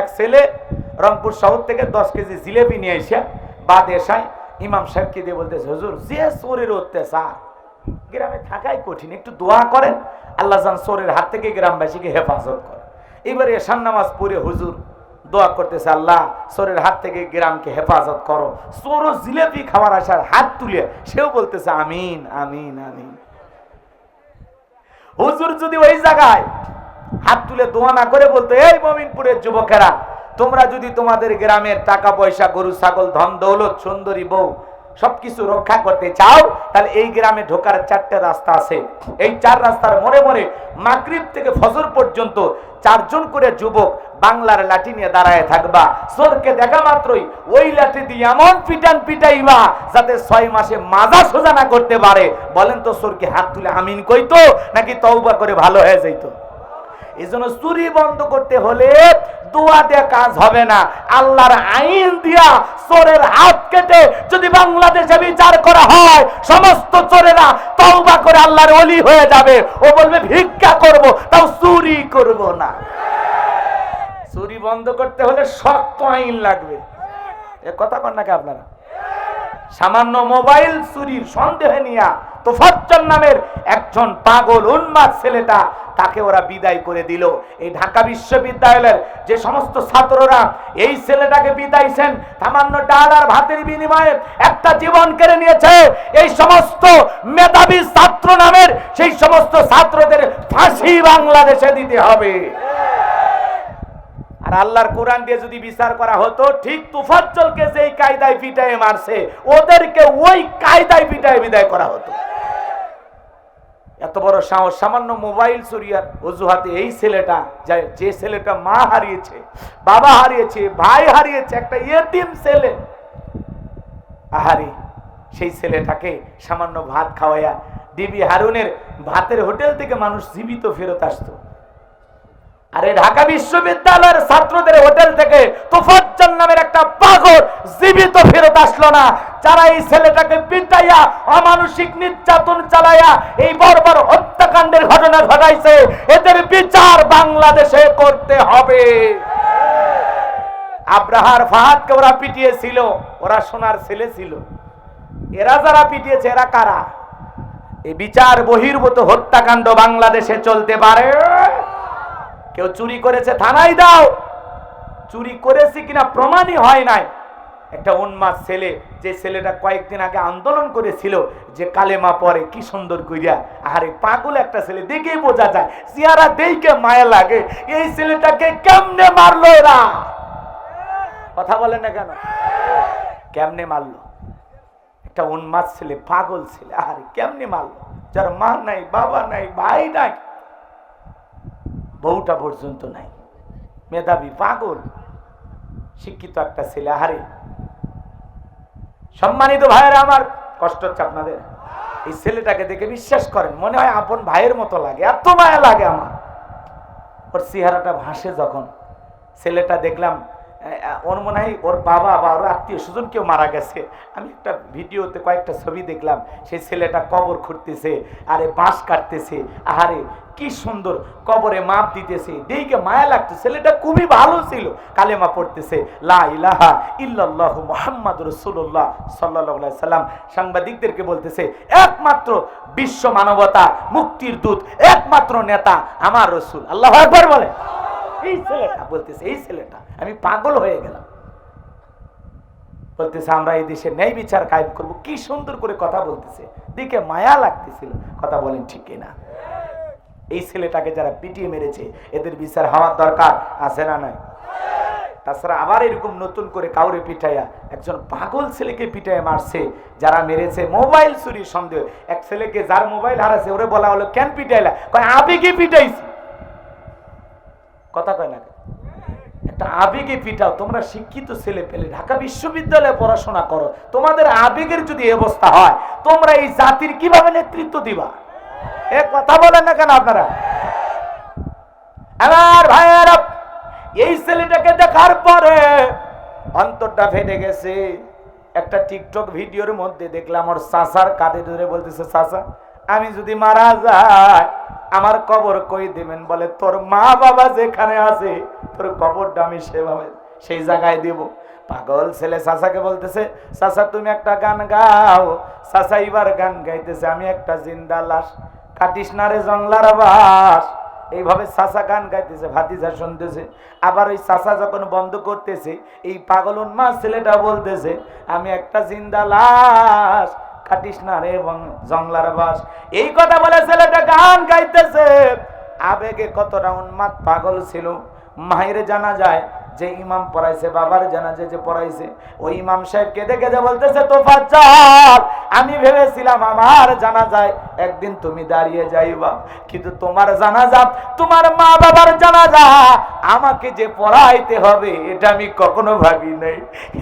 এক ছেলে রংপুর শহর থেকে 10 কেজি জিলেবি নিয়ে এসে বাদেশায় ইমাম সাহেবকে দিয়ে বলতেছে, হুজুর, যে চোরের অত্যাচার, গ্রামে থাকাই কঠিন, একটু দোয়া করেন আল্লাহ যেন চোরের হাত থেকে গ্রামবাসীকে হেফাজত করে। এবারে এশার নামাজ পড়ে হুজুর দোয়া করতেছে, আল্লাহ চোরের হাত থেকে গ্রামকে হেফাজত করো। চোর জিলেবি খাওয়ার আসার হাত তুলে সেও বলতেছে আমিন আমিন আমিন। হুজুর যদি ওই জায়গায় হাত তুলে দোয়া না করে বলতো, এই মমিনপুরের যুবকেরা, তোমরা যদি তোমাদের গ্রামের টাকা পয়সা, গরু ছাগল, ধন দৌলত, সুন্দরী বউ সবকিছু রক্ষা করতে চাও, তাহলে এই গ্রামে ঢোকার 4টে রাস্তা আছে। এই 4 রাস্তার মোড়ে মোড়ে মাগরিব থেকে ফজর পর্যন্ত 4 জন করে যুবক বাংলার লাঠি নিয়ে দাঁড়ায় থাকবা। চোরকে দেখা মাত্রই ওই লাঠি দিয়ে এমন পিটান পিটাইবা যাতে 6 মাসে মাজা সোজা না করতে পারে। বলেন তো, চোরকে হাত তুলে আমিন কইতো নাকি তওবা করে ভালো হয়ে যাইতো? এই জন্য চুরি বন্ধ করতে হলে দোয়া দিয়ে কাজ হবে না, আল্লাহর আইন দিয়া চোরের হাত কেটে যদি বাংলাদেশে বিচার করা হয়, সমস্ত চোরেরা তওবা করে আল্লাহর ওলি হয়ে যাবে। ও বলবে ভিক্ষা করব, তাও চুরি করব না। চুরি বন্ধ করতে হলে শক্ত আইন লাগবে। এ কথা কন নাকি আপনারা? সামান্য মোবাইল চুরির সন্দেহে নিয়া তোফাজ্জল নামের একজন পাগল উন্মাদ ছেলেটা, তাকে ওরা বিদায় করে দিল। এই ঢাকা বিশ্ববিদ্যালয়ের যে সমস্ত ছাত্ররা এই ছেলেটাকে বিদায়ছেন, সামান্য ডাল আর ভাতের বিনিময়ে একটা জীবন কেড়ে নিয়েছে। এই সমস্ত মেধাবী ছাত্র নামের সেই সমস্ত ছাত্রদের ফাঁসি বাংলাদেশে দিতে হবে। আর আল্লাহর কোরআন দিয়ে যদি বিচার করা হতো, ঠিক তোফাজ্জলকে যেই কায়দায় পিটায়ে মারছে, ওদেরকে ওই কায়দায় পিটায়ে বিদায় করা হতো। এত বড় সাহস! সামান্য মোবাইল চুরিয়ার অজুহাতে এই ছেলেটা, যে ছেলেটা মা হারিয়েছে, বাবা হারিয়েছে, ভাই হারিয়েছে, একটা ইয়েতিম ছেলে, আহারি, সেই ছেলেটাকে সামান্য ভাত খাওয়াইয়া, ডিবি হারুনের ভাতের হোটেল থেকে মানুষ জীবিত ফেরত আসতো। আরে ঢাকা বিশ্ববিদ্যালয়ের ছাত্রদের হোটেল থেকে তোফাজ্জল নামের একটা পাগল জীবিত ফেরত আসলো না। যারা এই ছেলেটাকে পিটাইয়া অমানসিক নির্যাতন চালাইয়া এই বর্বর হত্যাকাণ্ডের ঘটনা ঘটাইছে, এদের বিচার বাংলাদেশে করতে হবে। আব্রাহার ফাহাদকে ওরা পিটিয়েছিল, ওরা সোনার ছেলে ছিল। এরা যারা পিটিয়েছে এরা কারা? এই বিচার বহির্ভূত হত্যাকাণ্ড বাংলাদেশে চলতে পারে? কেউ চুরি করেছে থানায় দাও, চুরি করেছে কিনা প্রমাণই হয় নাই। একটা উন্মাদ ছেলে, যে ছেলেটা কয়েকদিন আগে আন্দোলন করেছিল যে কালেমা পড়ে কি সুন্দর কইরা, আরে পাগল একটা ছেলে, দেখেই বোঝা যায়, চেহারা দেখে মায়া লাগে। এই ছেলেটাকে কেমনে মারলো এরা? কথা বলেন না কেন? কেমনে মারলো? একটা উন্মাদ ছেলে, পাগল ছেলে, আরে কেমনে মারলো? যার মা নাই, বাবা নাই, ভাই নাই, বউটা পর্যন্ত নাই, মেধাবী, পাগল, শিক্ষিত একটা ছেলে। আরে সম্মানিত ভাইয়েরা আমার, কষ্ট হচ্ছে আপনাদের? এই ছেলেটাকে দেখে বিশ্বাস করেন মনে হয় আপন ভাইয়ের মতো লাগে, এত মায়া লাগে আমার। ওর চেহারাটা ভাসে যখন, ছেলেটা দেখলাম ওর মনে হয় ওর বাবা বা ওর আত্মীয় স্বজন কেউ মারা গেছে। আমি একটা ভিডিওতে কয়েকটা ছবি দেখলাম, সেই ছেলেটা কবর খুঁড়তেছে, আরে বাঁশ কাটতেছে, আরে কি সুন্দর কবরে মাপ দিতেছে, দেখে মায়া লাগতো। ছেলেটা খুবই ভালো ছিল, কালেমা পড়তেছে, লা ইলাহা ইল্লাল্লাহু মুহাম্মাদুর রাসূলুল্লাহ সাল্লাল্লাহু আলাইহি সাল্লাম। সাংবাদিকদেরকে বলতেছে একমাত্র বিশ্ব মানবতা মুক্তির দূত, একমাত্র নেতা আমার রাসূল। আল্লাহু আকবার বলে। এই ছেলেটা বলতেছে, এই ছেলেটা, আমি পাগল হয়ে গেলাম। বলতেছে আমরা এই দেশে ন্যায় বিচার কায়েম করব। কি সুন্দর করে কথা বলতেছে, দেখে মায়া লাগতেছিল। কথা বলেন ঠিক কিনা? এই ছেলেটাকে যারা পিটিয়ে মেরেছে এদের বিচার হওয়ার দরকার আছে না নাই? তাছাড়া আবার এরকম নতুন করে কাউরে পিটাইয়া, একজন পাগল ছেলেকে পিটাইয়া মারছে যারা মেরেছে, মোবাইল চুরির সন্দেহ। এক ছেলেকে যার মোবাইল হারাছে ওরে বলা হলো কেন পিটাইলা? কয় আবেগে পিটাইছি। কথা কয় না? একটা আবেগে পিটাও। তোমরা শিক্ষিত ছেলে পেলে ঢাকা বিশ্ববিদ্যালয়ে পড়াশোনা করো, তোমাদের আবেগের যদি অবস্থা হয় তোমরা এই জাতির কিভাবে নেতৃত্ব দিবা? এ কথা বলেন না কেন আপনারা? আমার ভাইয়েরা, এই ছেলেটাকে দেখার পরে অন্তরটা ফেটে গেছে। একটা টিকটক ভিডিওর মধ্যে দেখলাম ওর চাচার কাঁধে ধরে বলতেছে, চাচা আমি যদি মারা যাই আমার কবর কই দিবেন? বলে তোর মা বাবা যেখানে আছে তোর কবরটা আমি সেভাবে সেই জায়গায় দেব। পাগল ছেলে চাচাকে বলতেছে, চাচা তুমি একটা গান গাও। চাচা এবার গান গাইতেছে, আমি একটা জিন্দা লাশ, কাটিস না রে জংলার বাস। এইভাবে চাচা গান গাইতেছে, ভাতিজা শুনতেছে। আবার ওই চাচা যখন বন্ধ করতেছে, এই পাগল উন্মাদ ছেলেটা বলতেছে, আমি একটা জিন্দা লাশ, কাটিস না রে জংলার বাস। এই কথা বলে ছেলেটা গান গাইতেছে। আবেগে কতটা উন্মাদ পাগল ছিল। মায়ের জানা যায় যে ইমাম পড়াইছে, বাবার জানাজা যে পড়াইছে, ওই ইমাম সাহেব কেঁদে কেঁদে বলতেছে, তোফাজ্জল আমি ভেবেছিলাম আমার জানাজায় একদিন তুমি দাঁড়িয়ে যাইবা, কিন্তু তোমার জানাজা, তোমার মা বাবার জানাজা আমাকে যে পড়াইতে হবে এটা আমি কখনো ভাবি নাই।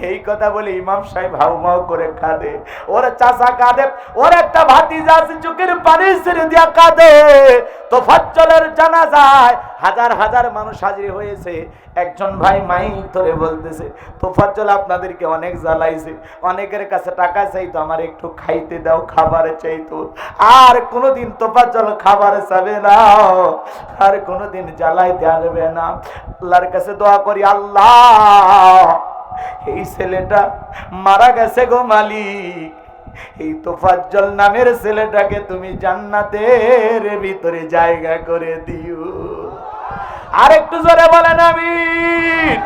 এই কথা বলে ইমাম সাহেব হাউমাউ করে কাঁদে। ওর চাচা কাঁদে, ওর একটা ভাতিজা আছে চোখের পানি ছেড়ে দিয়া কাঁদে। তোফাজ্জলের জানাজায় হাজার হাজার মানুষ হাজির হয়েছে। একজন ভাই মাইক ধরে বলতেছে, তোফাজ্জল আপনাদেরকে অনেক জ্বালাইছে, অনেকের কাছে টাকা চাইতো, আমার একটু খাইতে দাও, খাবার চাইতো। আর কোনোদিন তোফাজ্জল খাবার চাবে না, আর কোনোদিন জ্বালাইতে আসবে না। আল্লাহর কাছে দোয়া করি, আল্লাহ এই ছেলেটা মারা গেছে গো মালিক, এই তোফাজ্জল নামের ছেলেটাকে তুমি জান্নাতের ভিতরে জায়গা করে দিও। আর একটু জোরে বলেন আমিন।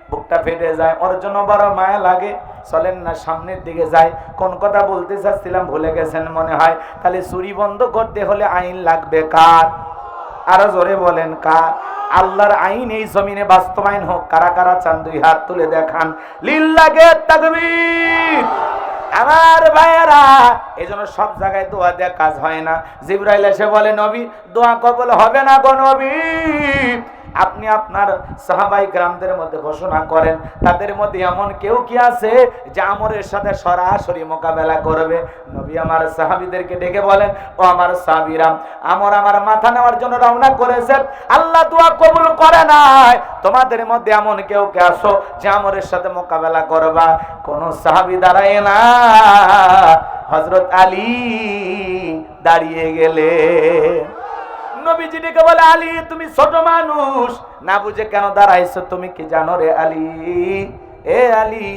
বুকটা ফেটে যায়, ওর জন্য বড় মায়া লাগে। চলেন না সামনের দিকে যাই। কোন কথা বলতে চাচ্ছিলাম ভুলে গেছেন মনে হয়। তাহলে চুরি বন্ধ করতে হলে আইন লাগবে কার? আরো জোরে বলেন কার? আল্লাহর আইন এই জমিনে বাস্তবায়ন হোক। কারা কারা চান দুই হাত তুলে দেখান। লিল্লাহে তাকবীর। আমার ভাইয়েরা, এজন্য সব জায়গায় দোয়া দিয়ে কাজ হয় না। জিবরাইল এসে বলে, নবী দোয়া কবুল হবে না গো নবী, আপনি আপনার সাহাবাই গ্রামদের মধ্যে ঘোষণা করেন, তাদের মধ্যে এমন কেউ কি আছে যে আমরের সাথে সরাসরি মোকাবেলা করবে? নবী আমার সাহাবীদেরকে ডেকে বলেন, ও আমার সাহাবীরা, আমর আমার মাথা নেওয়ার জন্য রওনা করেছে, আল্লাহ দোয়া কবুল করে নাই। তোমাদের মধ্যে এমন কেউ কে আসো যে আমরের সাথে মোকাবেলা করবা? কোন সাহাবী দাঁড়ায় না, হযরত আলী দাঁড়িয়ে গেলে। নবীজি ডেকে বলে, আলী তুমি ছোট মানুষ, না বুঝে কেন দাঁড়াইছো? তুমি কি জানো রে আলী? এ আলী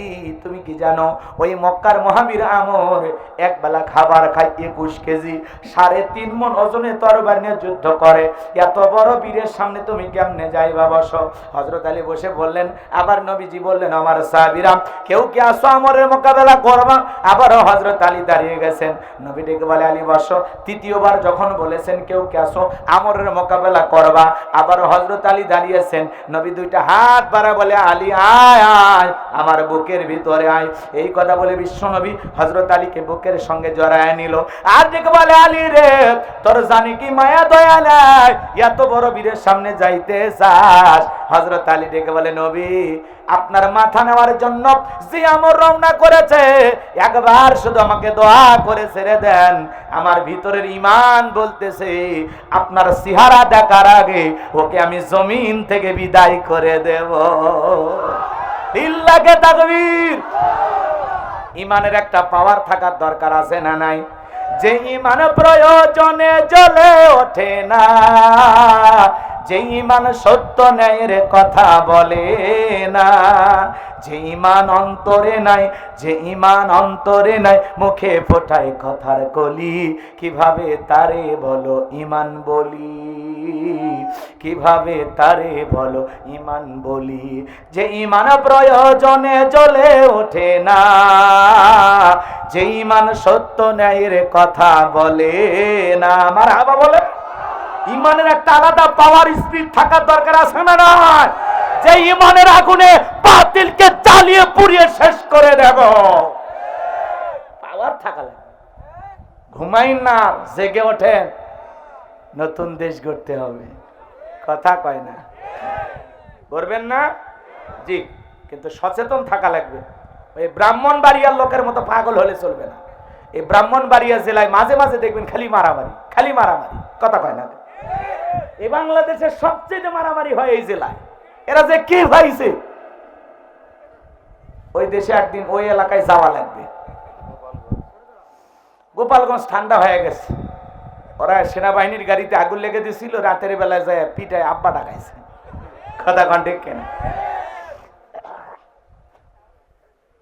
তুমি কি জানো ওই মক্কার মহাবীর আমর এক বেলা খাবার খায় 21 কেজি 3.5 মণ ওজনে তরবারি নিয়ে যুদ্ধ করে, এত বড় বীরের সামনে তুমি কেমনে যাইবা? বসো। হযরত আলী বসে বললেন। আবার নবীজি বললেন, আমার সাহাবীরা কেউ কি আসো আমরের মোকাবেলা করবা? আবারও হযরত আলী দাঁড়িয়ে গেছেন। নবী ডেকে বলে, আলী বসো। তৃতীয়বার যখন বলেছেন কেউ কি আসো আমরের মোকাবেলা করবা, আবারও হযরত আলী দাঁড়িয়েছেন। নবী দুইটা হাত বাড়া বলে, আলী আয় আয় আমার বুকের ভিতরে আয়। এই কথা বলে বিশ্বনবী হযরত আলীকে বুকের সঙ্গে জড়ায় নিল। আর ডেকে বলে, আলী রে তোর জানি কি মায়া দয়া নাই, এত বড় বীরের সামনে যাইতে চাস? হযরত আলী ডেকে বলে, নবী আপনার মাথা নেওয়ার জন্য যে আমর রওনা করেছে, একবার শুধু আমাকে দোয়া করে ছেড়ে দেন। আমার ভিতরের ঈমান বলতেছে আপনার চেহারা দেখার আগে ওকে আমি জমিন থেকে বিদায় করে দেব। লিল্লাহে তাকবীর। ঈমানের একটা পাওয়ার থাকার দরকার আছে না নাই? যে ঈমান প্রয়োজনে জ্বলে ওঠে না, যে ঈমান সত্য ন্যায়ের কথা বলে না, যে ঈমান অন্তরে নাই, যে ঈমান অন্তরে নাই, মুখে ফোটায় কথার কলি, কিভাবে তারে বলো ঈমান বলি? কিভাবে তারে বলো ঈমান বলি? যে ঈমান প্রয়োজনে জ্বলে ওঠে না, যে ঈমান সত্য ন্যায়ের কথা বলে না। আমার হাবা বলে ঈমানের একটা আলাদা পাওয়ার স্পিড থাকার দরকার আছে না নাই? যে ঈমানের আগুনে বাতিলকে জ্বালিয়ে পুড়িয়ে শেষ করে দেব, পাওয়ার থাকা লাগে। ঘুমাইন না, জেগে ওঠেন। নতুন দেশ গড়তে হবে, কথা কয় না? করবেন না? জি, কিন্তু সচেতন থাকা লাগবে। ওই ব্রাহ্মণবাড়িয়ার লোকের মতো পাগল হলে চলবে না। এই ব্রাহ্মণবাড়িয়া জেলায় মাঝে মাঝে দেখবেন খালি মারামারি, খালি মারামারি, কথা কয় না? এই বাংলাদেশের সবচেয়ে মারামারি হয় এই জেলায়। এরা যে কি ভাইছে, ওই দেশে একদিন ওই এলাকায় যাওয়া লাগবে। গোপালগঞ্জ ঠান্ডা হয়ে গেছে, ওরা সেনাবাহিনীর গাড়িতে আগুন লেগে দিয়েছিল, রাতের বেলায় যায় পিঠায় আব্বা ডাকাইছে, কথা কন ঠিক কেন?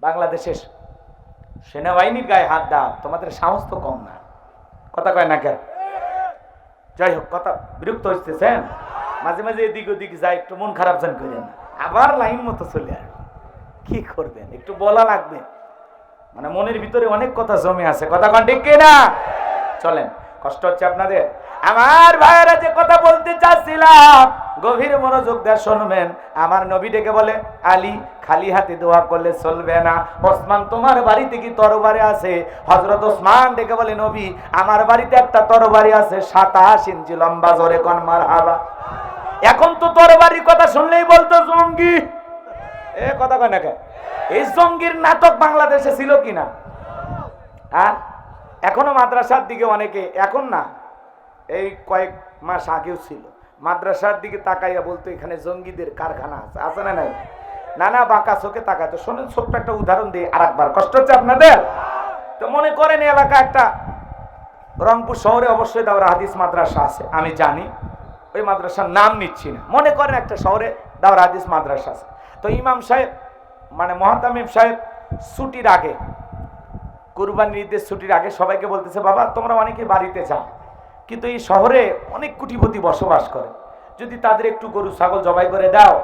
বাংলাদেশের সেনাবাহিনীর গায়ে হাত দাও, তোমাদের সাহস তো কম না, কথা কয় না কেন? যাই হোক, কথা বিরক্ত হইতেছেন, মাঝে মাঝে এদিক ওদিক যায়, একটু মন খারাপ যেন করেন না, আবার লাইন মতো চলে আসবে। কি করবেন, একটু বলা লাগবে, মানে মনের ভিতরে অনেক কথা জমে আছে, কথা কন ঠিক কিনা? চলেন, কষ্ট হচ্ছে আপনাদের? আমার ভাইয়েরা যে কথা বলতে চাচ্ছিলাম, গভীর মনোযোগ দিয়ে শুনবেন। আমার নবী ডেকে বলে, আলী খালি হাতে দোয়া করলে চলবে না। ওসমান তোমার বাড়িতে কি তরবারি আছে? হযরত ওসমান ডেকে বলে, নবী আমার বাড়িতে একটা তরবারি আছে 27 ইঞ্চি লম্বা, জোরে কোন মারহাবা। এখন তো তরবারির কথা শুনলেই বলতো জঙ্গি, এ কথা কয় না কেন? এই জঙ্গির নাটক বাংলাদেশে ছিল কিনা? আর এখনো মাদ্রাসার দিকে অনেকে, এখন না এই কয়েক মাস আগেও ছিল, মাদ্রাসার দিকে তাকাইয়া বলতো এখানে জঙ্গিদের কারখানা আছে, আছে না নাই? নানা বাঁকা চোখে তাকাইতো। শোনেন ছোট্ট একটা উদাহরণ দিই আরেকবার, কষ্ট হচ্ছে আপনাদের? তো মনে করেন এলাকা একটা রংপুর শহরে অবশ্যই দাওরা হাদিস মাদ্রাসা আছে, আমি জানি, ওই মাদ্রাসার নাম নিচ্ছি না। মনে করেন একটা শহরে দাওরা হাদিস মাদ্রাসা আছে। তো ইমাম সাহেব মানে মহাতামিম সাহেব ছুটির আগে, কুরবানির ঈদের ছুটির আগে সবাইকে বলতেছে, বাবা তোমরা অনেকে বাড়িতে যাও, কিন্তু এই শহরে অনেক কোটিপতি বসবাস করে, যদি তাদের একটু গরু ছাগল জবাই করে দাও,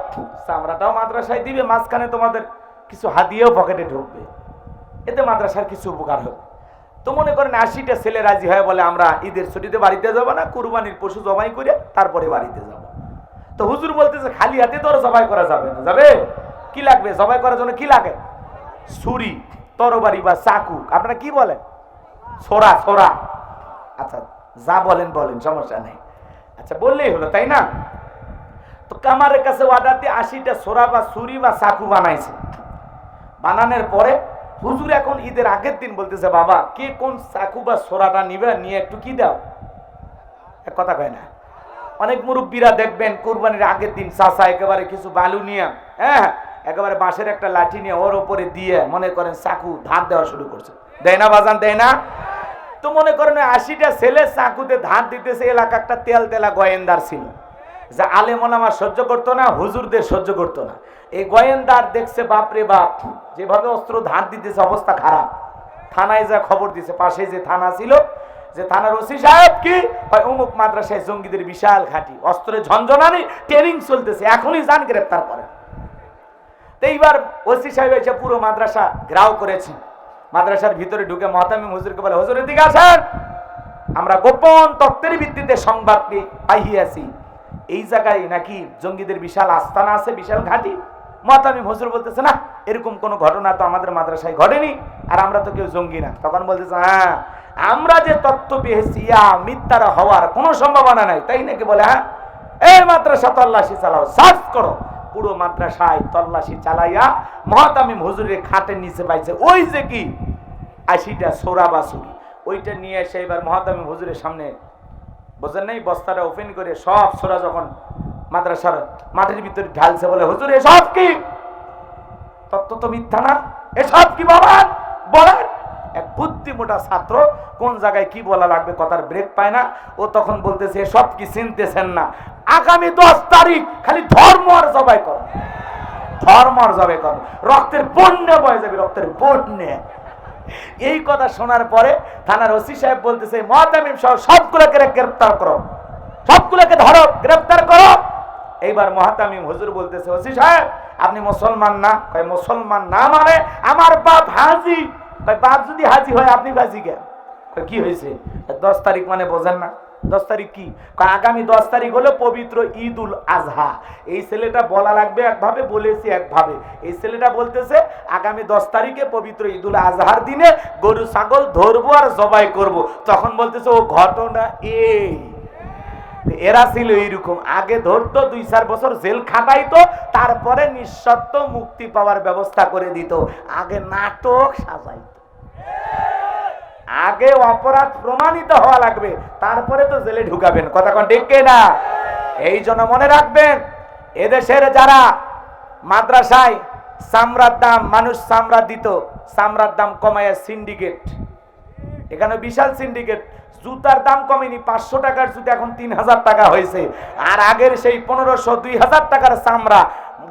চামড়াটাও মাদ্রাসায় দিবে, মাঝখানে তোমাদের কিছু হাদিয়াও পকেটে ঢুকবে, এতে মাদ্রাসার কিছু উপকার হবে। তো মনে করেন 80টা ছেলে রাজি হয় বলে, আমরা ঈদের ছুটিতে বাড়িতে যাবো না, কুরবানির পশু জবাই করে তারপরে বাড়িতে যাব। তো হুজুর বলতেছে খালি হাতে তো জবাই করা যাবে না। যাবে? কি লাগবে জবাই করার জন্য? কি লাগে? ছুরি, তরবারি বা চাকু, আপনারা কি বলেন? ছোরা, ছোরা। আচ্ছা যা বলেন বলেন, সমস্যা নেই। আচ্ছা বললেই হলো, তাই না? তো কামারের কাছে অর্ডার দিয়ে 80টা সোরা বা ছুরি বা চাকু বানাইছে। বানানোর পরে হুজুর এখন ঈদের আগের দিন বলতেছে, বাবা কে কোন চাকু বা সোরাটা নিবে, নিয়ে একটু কি দাও, এক কথা কয় না। অনেক মুরব্বীরা দেখবেন কুরবানির আগের দিন চাচা একেবারে কিছু বালু নিয়ে, হ্যাঁ একেবারে বাঁশের একটা লাঠি নিয়ে ওর উপরে দিয়ে মনে করেন চাকু ধার দেওয়া শুরু করছে। দেয় না বাজান, দেয় না? তো মনে করেন 80টা ছেলে চাকুতে ধার দিতেছে। এলাকা একটা তেল তেলা গোয়েন্দার ছিল, যা আলেম ওলামা সহ্য করতো না, হুজুরদের সহ্য করতো না। এই গোয়েন্দার দেখছে বাপরে বাপ যেভাবে অস্ত্র ধার দিতেছে অবস্থা খারাপ। থানায় যা খবর দিছে, পাশে যে থানা ছিল, যে থানার ওসি সাহেব কি অমুক মাদ্রাসায় জঙ্গিদের বিশাল ঘাঁটি, অস্ত্রের ঝনঝনানি, ট্রেনিং চলতেছে, এখনই যান গ্রেপ্তার করেন। তো এইবার ওসি সাহেব এসে পুরো মাদ্রাসা ঘেরাও করেছে। মাদ্রাসার ভিতরে ঢুকে মহতামিম হুজুরকে বলে, হুজুরের দিকে আসেন, আমরা গোপন তত্ত্বের ভিত্তিতে সংবাদ পাইয়াছি এই জায়গায় নাকি জঙ্গিদের বিশাল আস্তানা আছে, বিশাল ঘাঁটি। মহতামিম হুজুর বলতেছে, না এরকম কোনো ঘটনা তো আমাদের মাদ্রাসায় ঘটেনি, আর আমরা তো কেউ জঙ্গি না। তখন বলতেছে, হ্যাঁ আমরা যে তত্ত্ব পেয়েছি ইয়া মিথ্যার হওয়ার কোনো সম্ভাবনা নাই, তাই নাকি? বলে, হ্যাঁ এই মাদ্রাসা তল্লাশি চালাও, সার্চ করো। পুরো মাদ্রাসায় তল্লাশি চালাইয়া মহতামিম হুজুরের খাটের নিচে পাইছে ওই যে কি 80টা সোরা বা ছুরি। ওইটা নিয়ে এসে এবার মহতামিম হুজুরের সামনে, বোঝেন নাই, বস্তাটা ওপেন করে সব সোরা যখন মাদ্রাসার মাটির ভিতরে ঢালছে, বলে, হুজুর এসব কি তত্ত্ব তো মিথ্যা না, এসব কি বলেন বলেন। এক বুদ্ধি মোটা ছাত্র কোন জায়গায় কি বলা লাগবে কথার ব্রেক পায় না। ও তখন বলতেছে, এসব কি চিনতেছেন না, আগামী 10 তারিখ খালি ধর্ম আর জবাই করো, ধর্ম আর জবাই করো, রক্তের বন্যা বয়ে যাবে, রক্তের বন্যা। এই কথা শোনার পরে থানার ওসি সাহেব বলতেছে, মহতামিম সহ সবগুলোকে গ্রেফতার করো, সবগুলোকে ধরো, গ্রেফতার করো। এইবার মহতামিম হুজুর বলতেছে, ওসি সাহেব আপনি মুসলমান না? কয় মুসলমান না মানে আমার বাপ হাজি। কয় বাপ যদি হাজি হয় আপনি বাজি কেন? কয় কি হয়েছে? 10 তারিখ মানে বোঝেন না? 10 তারিখ কি? আগামী 10 তারিখ হলো পবিত্র ঈদ উল আজহা। এই ছেলেটা বলা লাগবে একভাবে, বলেছি একভাবে। এই ছেলেটা বলতেছে আগামী 10 তারিখে পবিত্র ঈদ উল আজহার দিনে গরু ছাগল ধরবো আর জবাই করব। তখন বলতেছে ও ঘটনা এই। এরা ছিল এইরকম, আগে ধরতো 2-4 বছর জেল খাটাইতো, তারপরে নিঃশর্ত মুক্তি পাওয়ার ব্যবস্থা করে দিত। আগে নাটক সাজাইতো, আগে অপরাধ প্রমাণিত হওয়া লাগবে, তারপরে তো জেলে ঢুকাবেন। কথা কোন ঠিক না? এই জন্য মনে রাখবেন, এদেশের যারা মাদ্রাসায় চামড়ার দাম, মানুষ চামড়া দিত, চামড়ার দাম কমায় সিন্ডিকেট, এখানে বিশাল সিন্ডিকেট। জুতার দাম কমেনি, 500 টাকার জুতা এখন 3000 টাকা হয়েছে। আর আগের সেই 1500-2000 টাকার চামড়া,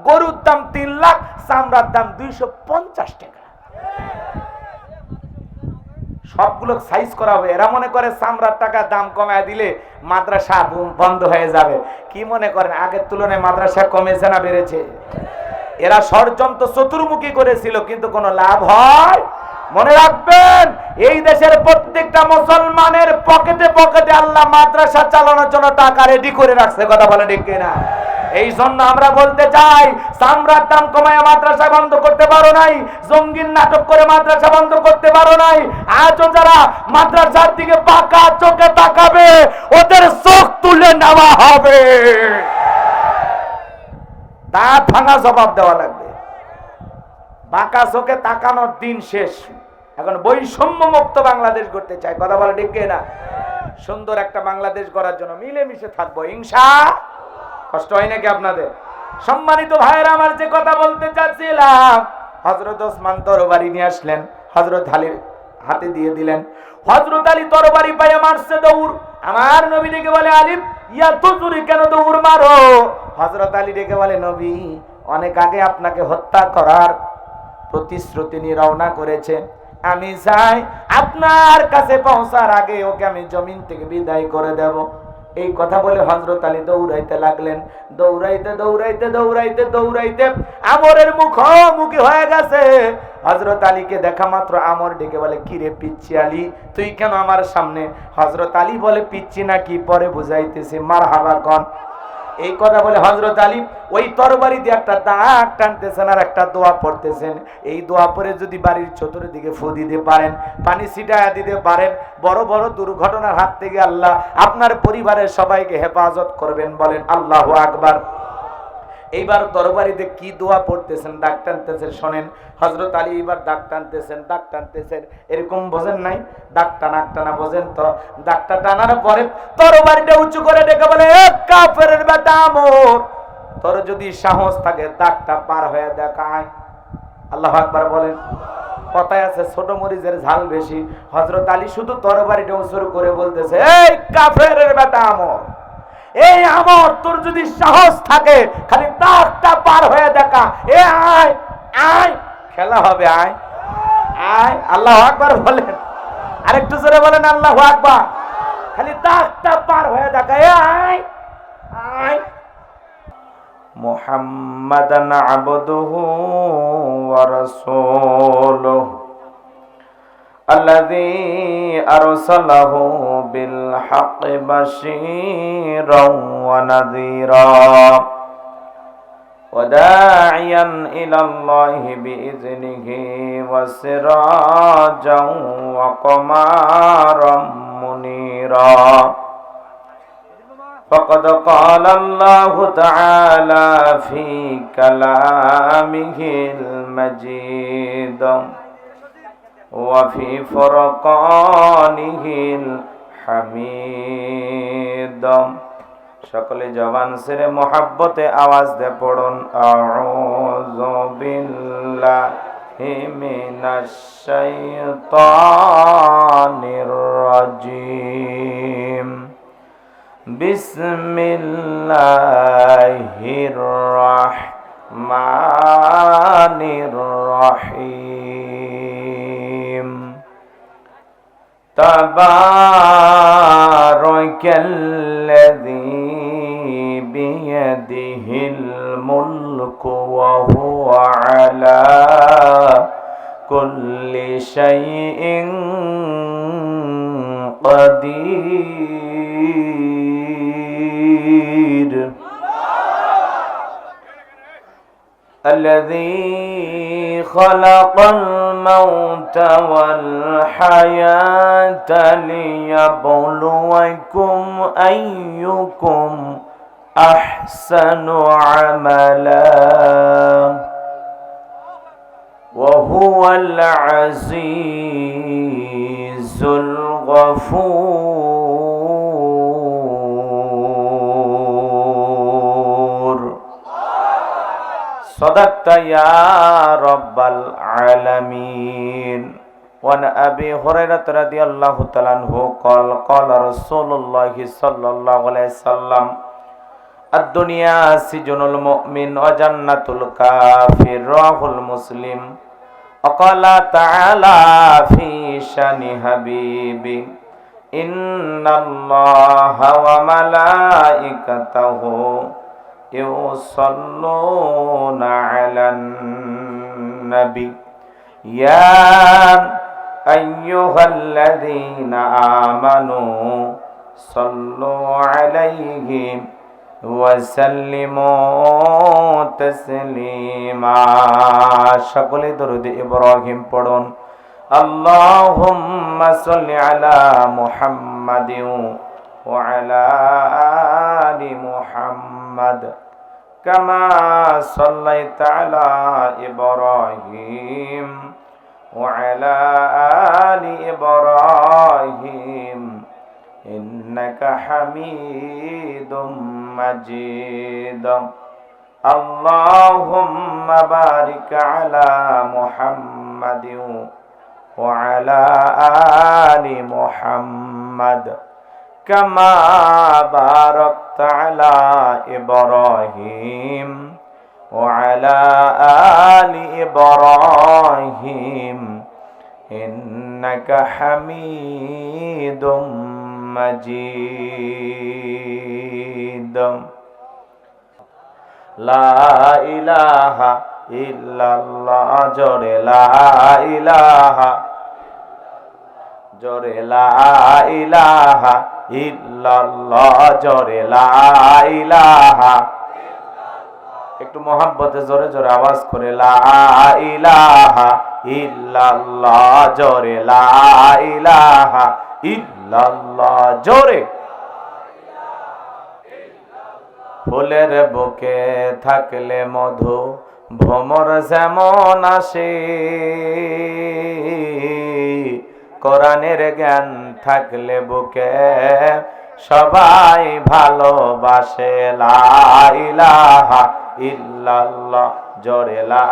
গরুর দাম 3 লাখ, চামড়ার দাম 250 টাকা। সবগুলো সাইজ করা হবে। এরা মনে করে চামড়ার টাকা দাম কমায় দিলে মাদ্রাসা বন্ধ হয়ে যাবে। কি মনে করেন আগের তুলনায় মাদ্রাসা কমেছে না বেড়েছে? এরা ষড়যন্ত্র চতুর্মুখী করেছিল, কিন্তু কোনো লাভ হয়? মনে রাখবেন, এই দেশের প্রত্যেকটা মুসলমানের পকেটে পকেটে আল্লাহ মাদ্রাসা চালানোর জন্য টাকা রেডি করে রাখছে। কথা বলে ঠিক কিনা? এই জন্য আমরা বলতে চাই, চামড়ার দাম কমায় মাদ্রাসা বন্ধ করতে পারো নাই, জঙ্গির নাটক করে মাদ্রাসা বন্ধ করতে পারো নাই। আজও যারা মাদ্রাসার দিকে বাঁকা চোখে তাকাবে, ওদের চোখ তুলে নেওয়া হবে, দাঁত ভাঙা জবাব দেওয়া লাগবে। বাঁকা চোখে তাকানোর দিন শেষ। এখন বৈষম্য মুক্ত বাংলাদেশ করতে চাই। কথা বলে ঠিক না? সুন্দর একটা বাংলাদেশ গড়ার জন্য মিলেমিশে থাকবো ইনশাআল্লাহ। কষ্ট হয় নাকি আপনাদের? সম্মানিত ভাইয়েরা, আমার যে কথা বলতে চাচ্ছিলাম, হযরত ওসমান তরবারি নিয়ে আসলেন, হযরত আলীর হাতে দিয়ে দিলেন। হযরত আলী তরবারি পায়ে মারছে দৌড়। আমার নবী ডেকে বলে, আলী এত জোরে কেন দৌড় মারো? হযরত আলী ডেকে বলে, নবী অনেক আগে আপনাকে হত্যা করার প্রতিশ্রুতি নিয়ে রওনা করেছে, আমি চাই আপনার কাছে পৌঁছার আগে ওকে আমি জমিন থেকে বিদায় করে দেব। এই কথা বলে হযরত আলী দৌড়াইতে লাগলেন। দৌড়াইতে দৌড়াইতে দৌড়াইতে দৌড়াইতে আমরের মুখোমুখি হয়ে গেছে। হযরত আলীকে দেখা মাত্র আমর ডেকে বলে, কি রে পিচ্চি আলী, তুই কেন আমার সামনে? হযরত আলী বলে, পিচ্চি নাকি পরে বুঝাইতেছি, মারহাবা কন। এই কথা বলে হযরত আলী ওই তরবারি দিয়ে একটা দাগ টানতেছেন আর একটা দোয়া পড়তেছেন। এই দোয়া পড়ে যদি বাড়ির চতুর্দিকে ফু দিতে পারেন, পানি ছিটায়া দিতে পারেন, বড় বড় দুর্ঘটনার হাত থেকে আল্লাহ আপনার পরিবারের সবাইকে হেফাজত করবেন। বলেন আল্লাহু আকবার। এইবার তরবারিতে কি দোয়া পড়তেছেন, দাগ টানতেছেন, শোনেন। হযরত আলী এবার দাগ টানতেছেন, এরকম বোঝেন নাই? দাগ টানা বোঝেন তো? দাগটা টানার পরে তরবারিটা উঁচু করে ডেকে বলে, এ কাফেরের বেটা আমর, তোর যদি সাহস থাকে দাগটা পার হয়ে দেখায়। আল্লাহু আকবার বলেন। কথায় আছে ছোট মরিচের ঝাল বেশি। হযরত আলী শুধু তরবারিটা উঁচু করে বলতেছে, এই কাফেরের বেটা আমর, এই আমর, তোর যদি সাহস থাকে খালি দাগটা পার হয়ে দেখা। এ আয় আয়, খেলা হবে, আয় আয়। আল্লাহু আকবার বলেন। আরেকটু জোরে বলেন আল্লাহু আকবার। খালি দাগটা পার হয়ে দেখা, এ আয় আয়। মুহাম্মাদান আবদুহু ওয়া রাসূলুহু الذي أرسله بالحق بشيرا ونذيرا وداعيا إلى الله بإذنه وسراجا وقمرا منيرا فقد قال الله تعالى في كلامه المجيد وفي فرقانه الحميد। সকলে জবান ছেড়ে মোহাব্বতে আওয়াজ দিয়ে পড়ুন, আউযু বিল্লাহি মিনাশ শাইতানির রাজীম, বিসমিল্লাহির রাহমানির রাহিম। তাবারাকাল্লাযী বিয়াদিহিল মুলকু ওয়া হুয়া আলা কুল্লি শাইইন কাদির। الذي خلق الموت والحياة ليبلوكم أيكم أحسن عملا وهو العزيز الغفور। صدقت يا رب العالمين। وعن أبي هريرة رضي الله تعالى عنه قال قال رسول الله صلى الله عليه وسلم الدنيا سجن المؤمن وجنة الكافر رواه المسلم। وقال تعالى في شأن حبيبي إن الله وملائكته يصلون على النبي يا أيها الذين آمنوا صلوا عليه وسلموا تسليما। সকলে দরুদ ইব্রাহিম পড়ুন। اللهم صل على محمد وعلى آل محمد كما صليت على إبراهيم وعلى آل إبراهيم إنك حميد مجيد। اللهم بارك على محمد وعلى آل محمد كما باركت على إبراهيم وعلى آل إبراهيم إنك حميد مجيد। لا إله إلا الله جوري لا إله জোরে লা ইলাহা ইল্লাল্লাহ জোরে লা ইলাহা। একটু মোহাব্বতে জোরে জোরে আওয়াজ করে লা ইলাহা ইল্লাল্লাহ জোরে লা ইলাহা ইল্লাল্লাহ জোরে। ফুলের বুকে থাকলে মধু ভ্রমর যেমন আসে, কোরআনের জ্ঞান থাকলে বুকে সবাই ভালোবাসে। লা ইলাহা ইল্লাল্লাহ, জোরে লা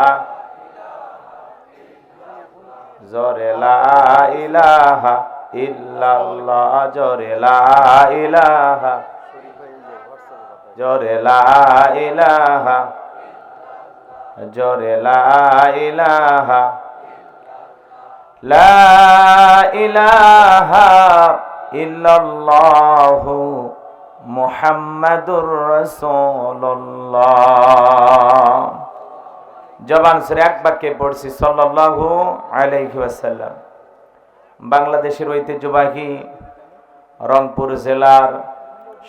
ইলাহা ইল্লাল্লাহ, জোরে লা ইলাহা, জোরে লা ইলাহা, জোরে লা ইলাহা, লা ইলাহা ইল্লাল্লাহু মুহাম্মাদুর রাসূলুল্লাহ। জবান ছেড়ে এক বাক্যে পড়ছি সাল্লাল্লাহু আলাইহি ওয়াসাল্লাম। বাংলাদেশের ঐতিহ্যবাহী রংপুর জেলার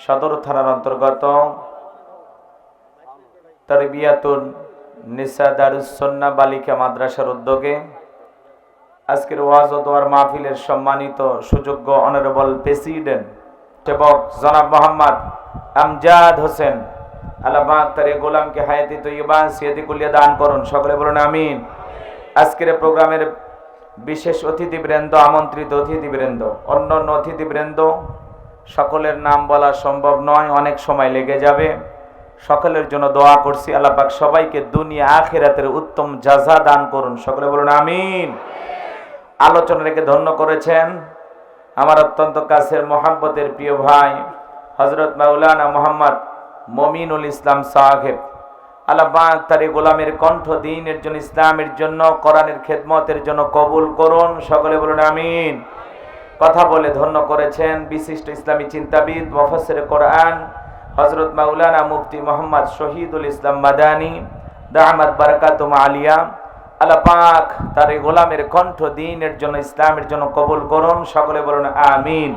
সদর থানার অন্তর্গত তারবিয়াতুন নিসা দারুস সুন্নাহ বালিকা মাদ্রাসার উদ্যোগে আজকের ওয়াজ ও দোয়ার মাহফিলের সম্মানিত সুযোগ্য অনারেবল প্রেসিডেন্ট সেবক জনাব মোহাম্মদ আমজাদ হোসেন, আল্লাহ পাক তার গোলামকে হায়াতি তৈয়বা সিয়াতি কুলিয়া দান করুন, সকলে বলুন আমিন। আজকের প্রোগ্রামের বিশেষ অতিথিবৃন্দ, আমন্ত্রিত অতিথিবৃন্দ, অন্যান্য অতিথিবৃন্দ, সকলের নাম বলা সম্ভব নয়, অনেক সময় লেগে যাবে। সকলের জন্য দোয়া করছি, আল্লাহ পাক সবাইকে দুনিয়া আখিরাতের উত্তম জাযা দান করুন, সকলে বলুন আমিন। আলোচনা রেখে ধন্য করেছেন আমার অত্যন্ত কাছের মহাব্বতের প্রিয় ভাই হযরত মাওলানা মোহাম্মদ মমিনুল ইসলাম সাহেব। আল্লাহ পাক তার গোলামের কণ্ঠ দ্বীনের জন্য, ইসলামের জন্য, কোরআনের খেদমতের জন্য কবুল করুন, সকলে বলুন আমিন। কথা বলে ধন্য করেছেন বিশিষ্ট ইসলামী চিন্তাবিদ মুফাসসির কোরআন হযরত মাওলানা মুফতি মোহাম্মদ শহীদুল ইসলাম মাদানী দামাত বারাকাতুহু আলিয়া। আল্লাহ পাক তার গোলামের কণ্ঠ দ্বীনের জন্য, ইসলামের জন্য কবুল করুন, সকলে বলুন আমিন।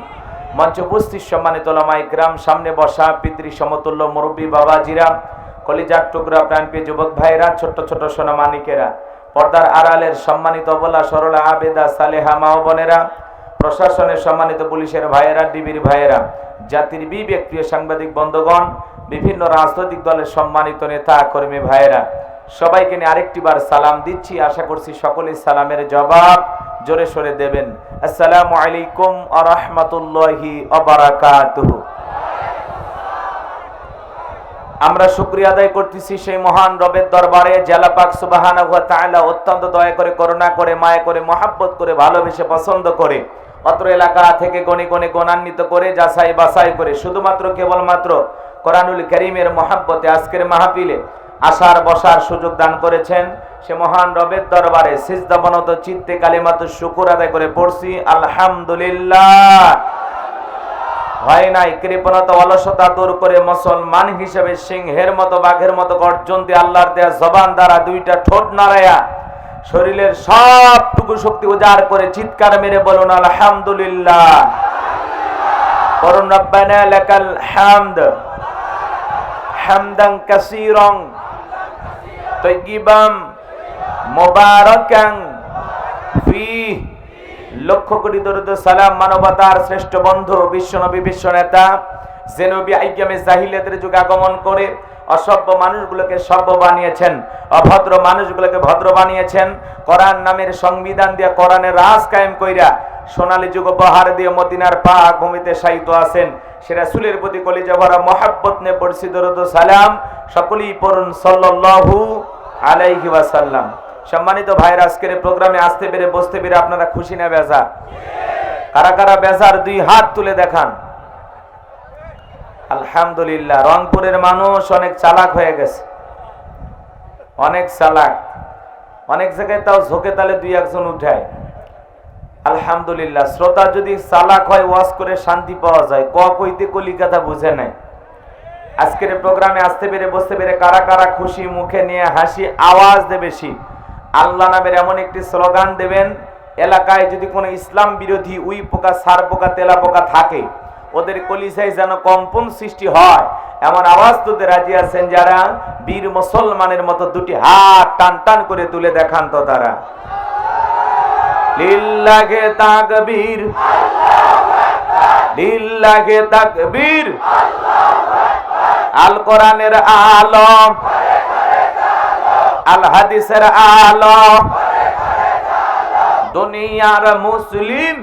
মঞ্চ উপস্থিত সম্মানিত উলামা ইকরাম, সামনে বসা পিতৃ সমতুল্য মুরব্বী বাবাজিরা, কলিজার টুকরা প্রাণপ্রিয় যুবক ভাইরা, ছোট্ট ছোট সোনা মানিকেরা, পর্দার আড়ালের সম্মানিত অবলা সরলা আবেদা সালেহা মা ও বোনেরা, প্রশাসনের সম্মানিত পুলিশের ভাইয়েরা, ডিবির ভাইয়েরা, জাতির বিবেক প্রিয় সাংবাদিক বন্ধুগণ, বিভিন্ন রাজনৈতিক দলের সম্মানিত নেতা কর্মী ভাইয়েরা, সবাইকে নিয়ে আরেকটি বার সালাম দিচ্ছি। আশা করছি সকলেই সালামের জবাব জোরে সোরে দেবেন। আসসালামু আলাইকুম ওয়া রাহমাতুল্লাহি ওয়া বারাকাতুহু। আমরা শুকরিয়া আদায় করতেছি সেই মহান রবের দরবারে যে আল্লাহ পাক সুবহানাহু ওয়া তাআলা অত্যন্ত দয়া করে, করুণা করে, মায়া করে, মহব্বত করে, ভালোবেসে, পছন্দ করে অত্র এলাকা থেকে গণে গণে গণান্বিত করে, যাচাই বাছাই করে শুধুমাত্র কেবলমাত্র কোরআনুল কারীমের মহব্বতে আজকের মাহফিলে আসার বসার সুযোগ দান করেছেন। সে মহান রবের দরবারে সিজদাবনত চিত্তে কালিমাতুশ শুকর আদায় করে পড়ছি আলহামদুলিল্লাহ। হয় নাই কৃপণতা অলসতা দূর করে মুসলমান হিসেবে সিংহের মতো বাঘের মতো গর্জন দিয়ে আল্লাহর দেয়া জবান দ্বারা দুইটা ঠোঁট নাড়ায়া শরীরের সবটুকু শক্তি উজাড় করে চিৎকার মেরে বলুন আলহামদুলিল্লাহ। করুন রব্বানা লাকাল হামদ হামদান কাসীরান তাইয়িবান মুবারাকান ফীহি। লক্ষ কোটি দরুদ সালাম মানবতার শ্রেষ্ঠ বন্ধু বিশ্বনবী, বিশ্ব নেতা, যে নবী আইয়ামে জাহিলিয়াতের যুগে আগমন করে অসভ্য মানুষগুলোকে সভ্য বানিয়েছেন, অভদ্র মানুষগুলোকে ভদ্র বানিয়েছেন, কোরআন নামের সংবিধান দিয়ে কোরআনের রাজ কায়েম কইরা সোনালী যুগ উপহার দিয়ে মদিনার পাক ভূমিতে শায়িত আছেন। সে রাসূলের প্রতি কলিজা ভরা মহব্বত নিয়ে পড়ছি দরুদ সালাম, সকলেই পড়ুন সাল্লাল্লাহু আলাইহি ওয়াসাল্লাম। সম্মানিত ভাইরা, আজকের প্রোগ্রামে আসতে পেরে, বসতে পেরে আপনারা খুশি না বেজার? কারা কারা বেজার দুই হাত তুলে দেখান। আলহামদুলিল্লাহ। রংপুরের মানুষ অনেক চালাক হয়ে গেছে, অনেক চালাক, অনেক জায়গায় তাও ঝোঁকে তালে দুই একজন উঠায়। আলহামদুলিল্লাহ। শ্রোতা যদি চালাক হয় ওয়াজ করে শান্তি পাওয়া যায়, কইতে কলিকাতা বুঝে নাই। আজকের প্রোগ্রামে আসতে পেরে, বসতে পেরে কারা কারা খুশি, মুখে নিয়ে হাসি, আওয়াজ দেবে বেশি। আল্লাহ নামের এমন একটি স্লোগান দেবেন, এলাকায় যদি কোনো ইসলাম বিরোধী উই পোকা, সার পোকা, তেলা পোকা থাকে, ওদের কলিজায় যেন কম্পন সৃষ্টি হয়, এমন আওয়াজ তুলতে রাজি আছেন যারা? বীর মুসলমানের মতো দুটি হাত টান টান করে তুলে দেখান তো তারা। লিল্লাহে তাকবীর, লিল্লাহে তাকবীর, আল কোরআনের আলো, আল হাদিসের আলো, দুনিয়ার মুসলিম,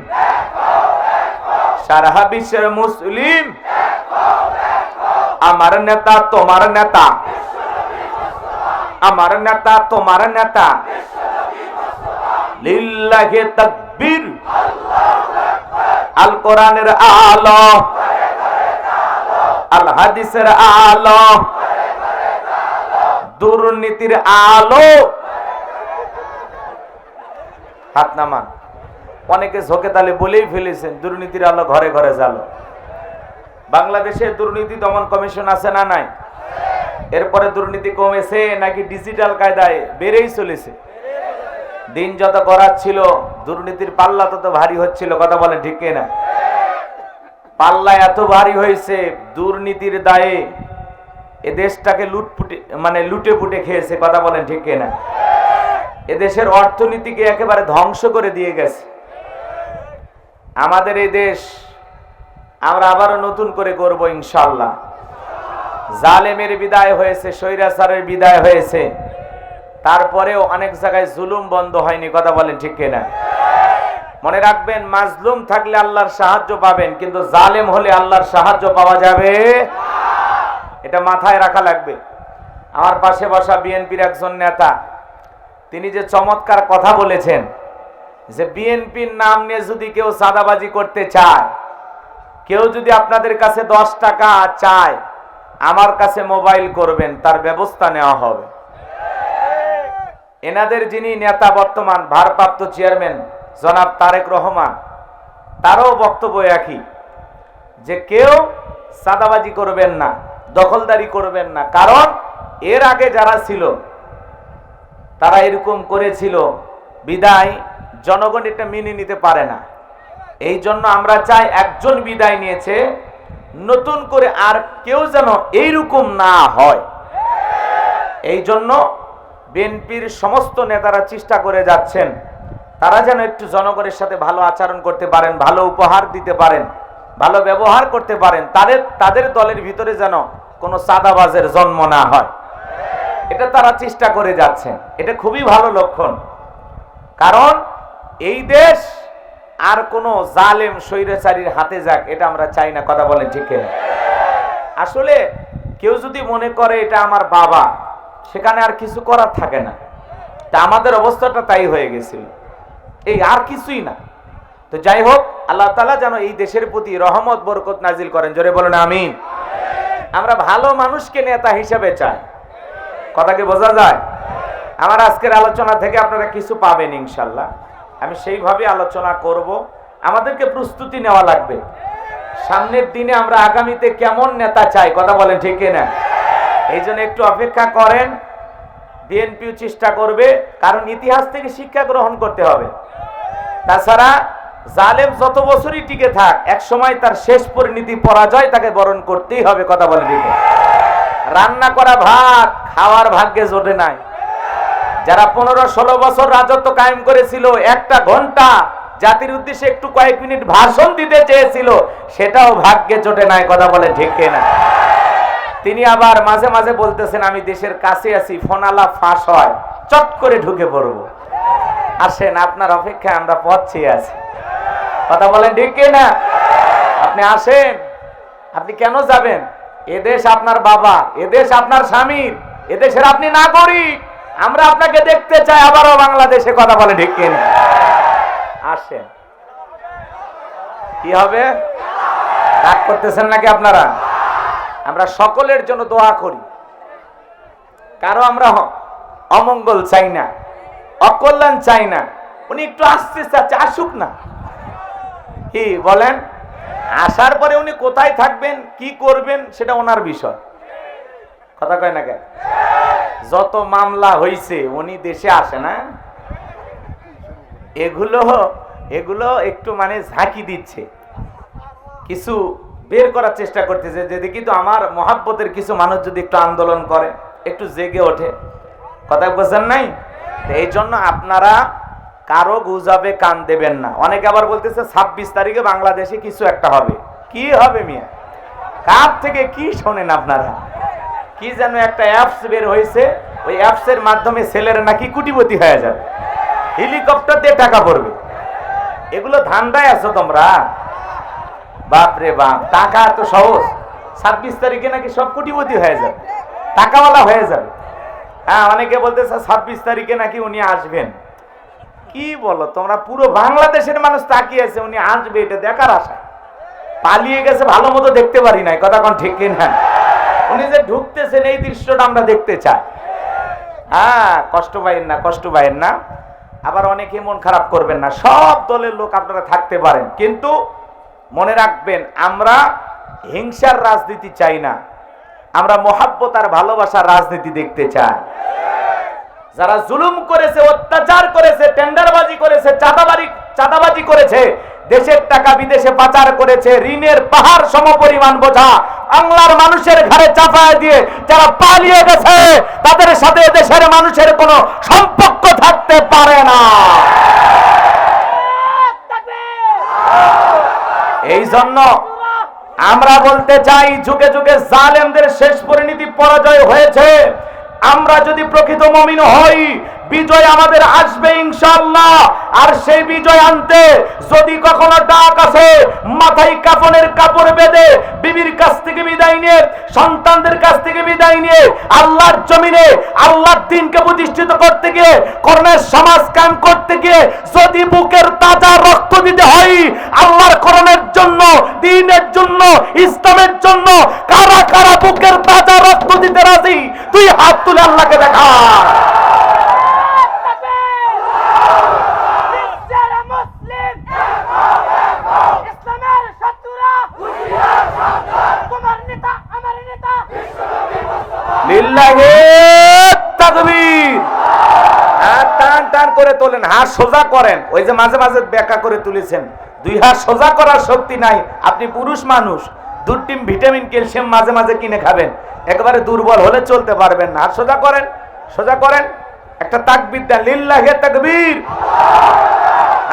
সারা বিশ্বের মুসলিম, আমার নেতা তোমার নেতা, আমার নেতা তোমার নেতা, লিল্লাহি তাকবীর, আল কোরআনের আলো, আল হাদিসের আলো, দুর্নীতির আলো। হাত নামান। অনেকে ঝোঁকে তালে বলেই ফেলেছেন দুর্নীতির আলো ঘরে ঘরে জ্বালো। বাংলাদেশে দুর্নীতি দমন কমিশন আছে না নাই? এরপরে দুর্নীতি কমেছে নাকি ডিজিটাল কায়দায় বেড়েই চলেছে? দিন যত গড়াচ্ছিল দুর্নীতির পাল্লা তত ভারী হচ্ছিল। কথা বলেন ঠিক কিনা? পাল্লা এত ভারী হয়েছে, দুর্নীতির দায়ে এ দেশটাকে লুটে পুটে খেয়েছে। কথা বলেন ঠিক কিনা? এদেশের অর্থনীতিকে একেবারে ধ্বংস করে দিয়ে গেছে। আমাদের এই দেশ আমরা আবারও নতুন করে গড়ব ইনশাআল্লাহ। জালেমের বিদায় হয়েছে, স্বৈরাচারের বিদায় হয়েছে, তারপরেও অনেক জায়গায় জুলুম বন্ধ হয়নি। কথা বলেন ঠিক কিনা? মনে রাখবেন, মাজলুম থাকলে আল্লাহর সাহায্য পাবেন, কিন্তু জালেম হলে আল্লাহর সাহায্য পাওয়া যাবে, এটা মাথায় রাখা লাগবে। আমার পাশে বসা বিএনপির একজন নেতা, তিনি যে চমৎকার কথা বলেছেন যে বিএনপির নাম নিয়ে যদি কেউ চাঁদাবাজি করতে চায়, কেউ যদি আপনাদের কাছে 10 টাকা চায়, আমার কাছে মোবাইল করবেন, তার ব্যবস্থা নেওয়া হবে। এনাদের যিনি নেতা বর্তমান ভারপ্রাপ্ত চেয়ারম্যান জনাব তারেক রহমান, তারও বক্তব্য একই, যে কেউ চাঁদাবাজি করবেন না, দখলদারি করবেন না, কারণ এর আগে যারা ছিল তারা এরকম করেছিল, বিদায় জনগণ এটা মেনে নিতে পারে না। এই জন্য আমরা চাই একজন বিদায় নিয়েছে, নতুন করে আর কেউ যেন এইরকম না হয়। এই জন্য বিএনপির সমস্ত নেতারা চেষ্টা করে যাচ্ছেন, তারা যেন একটু জনগণের সাথে ভালো আচরণ করতে পারেন, ভালো উপহার দিতে পারেন, ভালো ব্যবহার করতে পারেন, তাদের দলের ভিতরে যেন কোনো চাঁদাবাজের জন্ম না হয়, এটা তারা চেষ্টা করে যাচ্ছেন। এটা খুবই ভালো লক্ষণ, কারণ এই দেশ আর কোনো জালেম স্বৈরাচারীর হাতে যাক, এটা আমরা চাই না। কথা বলেন ঠিক কিনা? আসলে কেউ যদি মনে করে এটা আমার বাবা, সেখানে আর কিছু করার থাকে না। তা আমাদের অবস্থাটা তাই হয়ে গেছিল, এই আর কিছুই না। তো যাই হোক, আল্লাহ তাআলা যেন এই দেশের প্রতি রহমত বরকত নাজিল করেন। জোরে বলেন আমিন। আমরা ভালো মানুষকে নেতা হিসেবে চাই। কথা কি বোঝা যায়? আমার আজকের আলোচনা থেকে আপনারা কিছু পাবেন ইনশাল্লাহ। আমি সেইভাবে আলোচনা করব। আমাদেরকে প্রস্তুতি নেওয়া লাগবে, সামনের দিনে আমরা আগামীতে কেমন নেতা চাই। কথা বলেন ঠিক কিনা? এই জন্য একটু অপেক্ষা করেন। বিএনপিও চেষ্টা করবে, কারণ ইতিহাস থেকে শিক্ষা গ্রহণ করতে হবে। তাছাড়া জালেম যত বছরই টিকে থাক, এক সময় তার শেষ পরিণতি পরাজয়, তাকে বরণ করতেই হবে। কথা বলেন ঠিক কিনা? রান্না করা ভাত খাওয়ার ভাগ্যে জোটে নাই। যারা 15-16 বছর রাজত্ব কায়েম করেছিল, একটা ঘন্টা জাতির উদ্দেশ্যে একটু কয়েক মিনিট ভাষণ দিতে চেয়েছিল, সেটাও ভাগ্যে জোটে নাই। কথা বলে ঠিক কিনা? তিনি আবার মাঝে মাঝে বলতেছেন, আমি দেশের কাছে আছি, ফোনালা ফাঁস হয়, চট করে ঢুকে পড়ব। আসেন, আপনার অপেক্ষায় আমরা পথ চেয়ে আছি। কথা বলেন ঠিক কিনা? আপনি আসেন। আপনি কেন যাবেন? এদেশ আপনার বাবা, এদেশ আপনার স্বামীর, এদেশের আপনি নাগরিক। আমরা আপনাকে দেখতে চাই আবারও বাংলাদেশে। কথা বলে ঠিক কিনা? আসেন। কি হবে? রাগ করতেছেন নাকি আপনারা? আমরা সকলের জন্য দোয়া করি, কারো আমরা অমঙ্গল চাই না, অকল্যাণ চাই না। উনি একটু আসতে চাচ্ছে, আসুক না। কি বলেন? আসার পরে উনি কোথায় থাকবেন, কি করবেন, সেটা ওনার বিষয়। কথা কয় না কেন? যত মামলা হইছে, উনি দেশে আসে না। এগুলো একটু ঝাঁকি দিচ্ছে, কিছু বের করার চেষ্টা করতেছে, যে দেখি তো আমার মহাব্বতের কিছু মানুষ যদি একটু আন্দোলন করে, একটু জেগে ওঠে। কথা বুঝছেন নাই? এই জন্য আপনারা কারো গুজবে কান দেবেন না। অনেকে আবার বলতেছে 26 তারিখে বাংলাদেশে কিছু একটা হবে। কি হবে মিয়া? কার থেকে কি শোনেন আপনারা? কি যেন একটা অ্যাপস বের হয়েছে, ওই অ্যাপসের মাধ্যমে ছেলেরা নাকি কোটিপতি হয়ে যাবে, হেলিকপ্টার দিয়ে টাকা পড়বে। এগুলো ধান্দায় আছো তোমরা? বাপরে বাপ, টাকা এত সহজ? 26 তারিখে নাকি সব কোটিপতি হয়ে যাবে, টাকাওয়ালা হয়ে যাবে। হ্যাঁ, অনেকে বলতেছে 26 তারিখে নাকি উনি আসবেন। কি বলো তোমরা? পুরো বাংলাদেশের মানুষ তাকিয়ে আছে উনি আসবে, এটা দেখার আশা। পালিয়ে গেছে ভালো মতো দেখতে পারি নাই, কথা কোন ঠিক কিনা? উনি যে ঢুকতেছেন এই দৃশ্যটা আমরা দেখতে চাই। হ্যাঁ, কষ্ট পাইেন না, কষ্ট পাইেন না। আবার অনেকে মন খারাপ করবেন না, সব দলের লোক আপনারা থাকতে পারেন, কিন্তু মনে রাখবেন আমরা হিংসার রাজনীতি চাই না, আমরা মহাব্বত আর ভালোবাসার রাজনীতি দেখতে চাই। যারা জুলুম করেছে, অত্যাচার করেছে, টেন্ডারবাজি করেছে, চাঁদাবাজি করেছে, দেশের টাকা বিদেশে পাচার করেছে, ঋণের পাহাড় সমপরিমাণ বোঝা বাংলার মানুষের ঘাড়ে চাপায় দিয়ে যারা পালিয়ে গেছে, তাদের সাথে দেশের মানুষের কোনো সম্পর্ক থাকতে পারে না। এই জন্য আমরা বলতে চাই, যুগে যুগে জালেমদের শেষ পরিণতি পরাজয় হয়েছে। আমরা যদি প্রকৃত মুমিন হই, বিজয় আমাদের আসবে ইনশাআল্লাহ। আর সেই বিজয় আনতে যদি কখনো ডাক আসে, মাথায় কাফনের কাপড় বেঁধে বিবির কাছ থেকে বিদায় নিয়ে, সন্তানদের কাছ থেকে বিদায় নিয়ে আল্লাহর জমিনে আল্লাহর দ্বীনকে প্রতিষ্ঠিত করতে গিয়ে, কোরআনের সমাজ কায়েম করতে গিয়ে যদি বুকের তাজা রক্ত দিতে হয় আল্লাহর কোরআনের জন্য, দ্বীনের জন্য, ইসলামের জন্য, কারা কারা বুকের তাজা রক্ত দিতে রাজি? তুই হাত তুলে আল্লাহকে দেখা। টান টান করে তোলেন, হাত সোজা করেন। ওই যে মাঝে মাঝে ব্যাকা করে তুলেছেন, 2 হাত সোজা করার শক্তি নাই। আপনি পুরুষ মানুষ, 2 টিম ভিটামিন ক্যালসিয়াম মাঝে মাঝে কিনে খাবেন, একেবারে দুর্বল হলে চলতে পারবেন না। হাত সোজা করেন, সোজা করেন, একটা তাকবীর দেন, লিল্লাহি তাকবীর।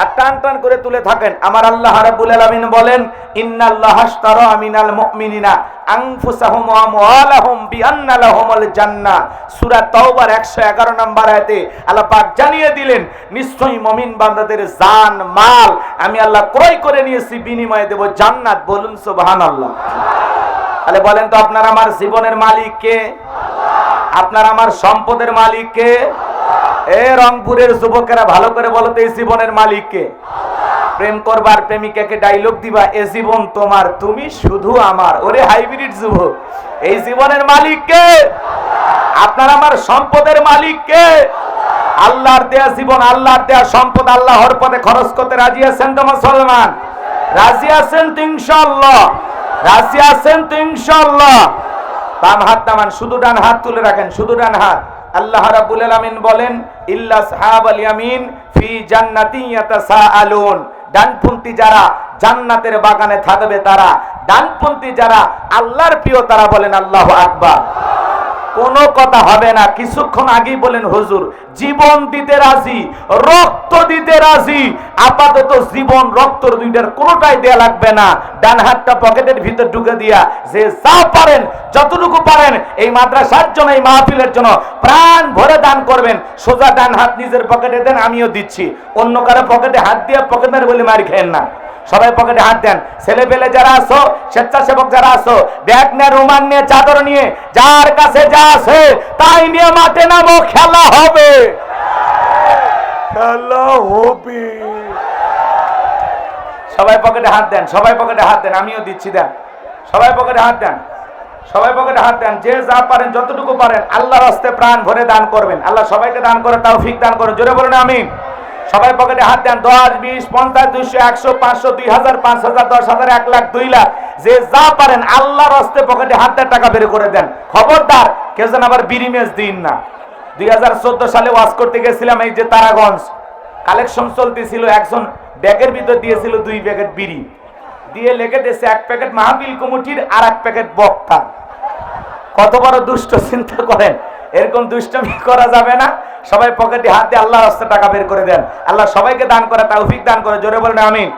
আর টান টান করে তুলে থাকেন। আমার আল্লাহ রাব্বুল আলামিন বলেন, ইন্নাল্লাহা আশতারা মিনাল মুমিনিনা আনফুসাহুম ওয়া আমওয়ালাহুম বিআন্না লাহুমুল জান্নাহ। সূরা তাওবার 111 নম্বর আয়াতে আল্লাহ পাক জানিয়ে দিলেন, নিশ্চয়ই মুমিন বান্দাদের জান মাল আমি আল্লাহ ক্রয় করে নিয়েছি, বিনিময়ে দেব জান্নাত। বলুন সুবহানাল্লাহ। তাহলে বলেন তো, আপনার আমার জীবনের মালিক কে? আপনার আমার সম্পদের মালিক কে? এ রংপুরের যুবকেরা ভালো করে বলো তো, এই জীবনের মালিক কে? প্রেম করবার প্রেমিকাকে ডায়লগ দিবা, এ জীবন তোমার, তুমি শুধু আমার। ওরে হাইব্রিড যুবক, এই জীবনের মালিক কে? আপনার আমার সম্পদের মালিক কে? আল্লাহর দেয়া জীবন, আল্লাহর দেয়া সম্পদ আল্লাহর পথে খরচ করতে রাজি আছেন তো মুসলমান? রাজি আছেন তো ইনশাআল্লাহ? রাজি আছেন তো ইনশাআল্লাহ? বাম হাত নামান, শুধু ডান হাত তুলে রাখেন, শুধু ডান হাত। আল্লাহ রাব্বুল আলামিন বলেন, ইল্লা আসহাবাল ইয়ামিন ফি জান্নাতিন ইয়াতাসাআলুন। ডানপন্থী যারা জান্নাতের বাগানে থাকবে তারা, ডানপন্থী যারা আল্লাহর প্রিয় তারা। বলেন আল্লাহু আকবার। কোনো কথা হবে না। কিছুক্ষণ আগেই বলেন হুজুর জীবন দিতে রাজি, রক্ত দিতে রাজি। আপাতত জীবন রক্তর দুইটার কোনোটাই দেয়া লাগবে না। ডান হাতটা পকেটের ভিতর ঢুকে দিয়া যে যা পারেন, যতটুকু পারেন এই মাদ্রাসার জন্য, এই মাহফিলের জন্য প্রাণ ভরে দান করবেন। সোজা ডান হাত নিজের পকেটে দেন, আমিও দিচ্ছি। অন্য কারো পকেটে হাত দিয়ে পকেটের বলে মার খেয়েন না। সবাই পকেটে হাত দেন। ছেলে পেলে যারা আছো, স্বেচ্ছাসেবক যারা আছো, ব্যাগ নিয়ে, রুমাল নিয়ে, চাদর নিয়ে, যার কাছে যা আছে তাই নিয়ে মাঠে নামো, খেলা হবে, খেলা হবে। সবাই পকেটে হাত দেন, সবাই পকেটে হাত দেন, আমিও দিচ্ছি। দেন, সবাই পকেটে হাত দেন, সবাই পকেটে হাত দেন। যে যা পারেন, যতটুকু পারেন আল্লাহর রাস্তায় প্রাণ ভরে দান করবেন। আল্লাহ সবাইকে দান করে তৌফিক দান করুন। জোরে বলুন আমিন। সবাই পকেটে হাত দেন। 10, 20, 50, 200, 100, 500, 2000, 5000, 10,000, 1 লাখ, 2 লাখ, যে যা পারেন আল্লাহর রাস্তায় পকেটে হাত দেন, টাকা বের করে দেন। খবরদার কেউ যেন আবার বিড়ি মেজ দিন না। 2014 সালে ওয়াজ করতে গেছিলাম, এই যে তারাগঞ্জ, কালেকশন চলতেছিল। একজন ব্যাগের ভিতর দিয়েছিল 2 প্যাকেট বিড়ি, দিয়ে লেগে দিয়েছে 1 প্যাকেট মাহফিল কমিটির আর 1 প্যাকেট বক্তা। কত বড় দুষ্ট, চিন্তা করেন। এরকম দুষ্টমি করা যাবে না। সবাই পকেটে হাত দিয়ে আল্লাহর রাস্তায় টাকা বের করে দেন। আল্লাহ সবাইকে দান করে তৌফিক দান করে। জোরে বলেন আমিন।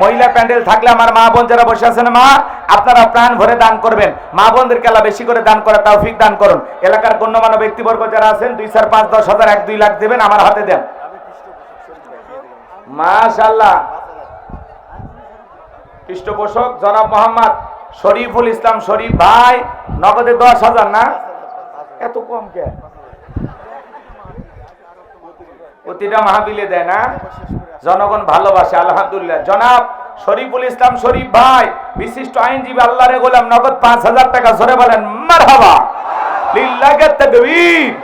মহিলা প্যান্ডেল থাকলে আমার মা বোন যারা বসে আছেন, মা আপনারা প্রাণ ভরে দান করবেন। মা বোনদেরকে আল্লাহ বেশি করে দান করে তৌফিক দান করুন। এলাকার গণ্যমান্য ব্যক্তিবর্গ যারা আছেন 2, 4, 5, 10 হাজার 1, 2 লাখ দেবেন, আমার হাতে দেন। মাশাআল্লাহ। পৃষ্ঠপোষক জনাব মোহাম্মদ শরীফুল ইসলাম শরীফ ভাই, নগদে 10,000 না? এত কম কে? প্রতিটা মাহফিলে দেয় না? জনগণ ভালোবাসে আলহামদুলিল্লাহ। জনাব শরীফুল ইসলাম শরীফ ভাই, বিশিষ্ট আইনজীবী, আল্লাহর গোলাম, নগদ 5,000 টাকা। জোরে বলেন মারহাবা। লিল্লাহি তাকবীর।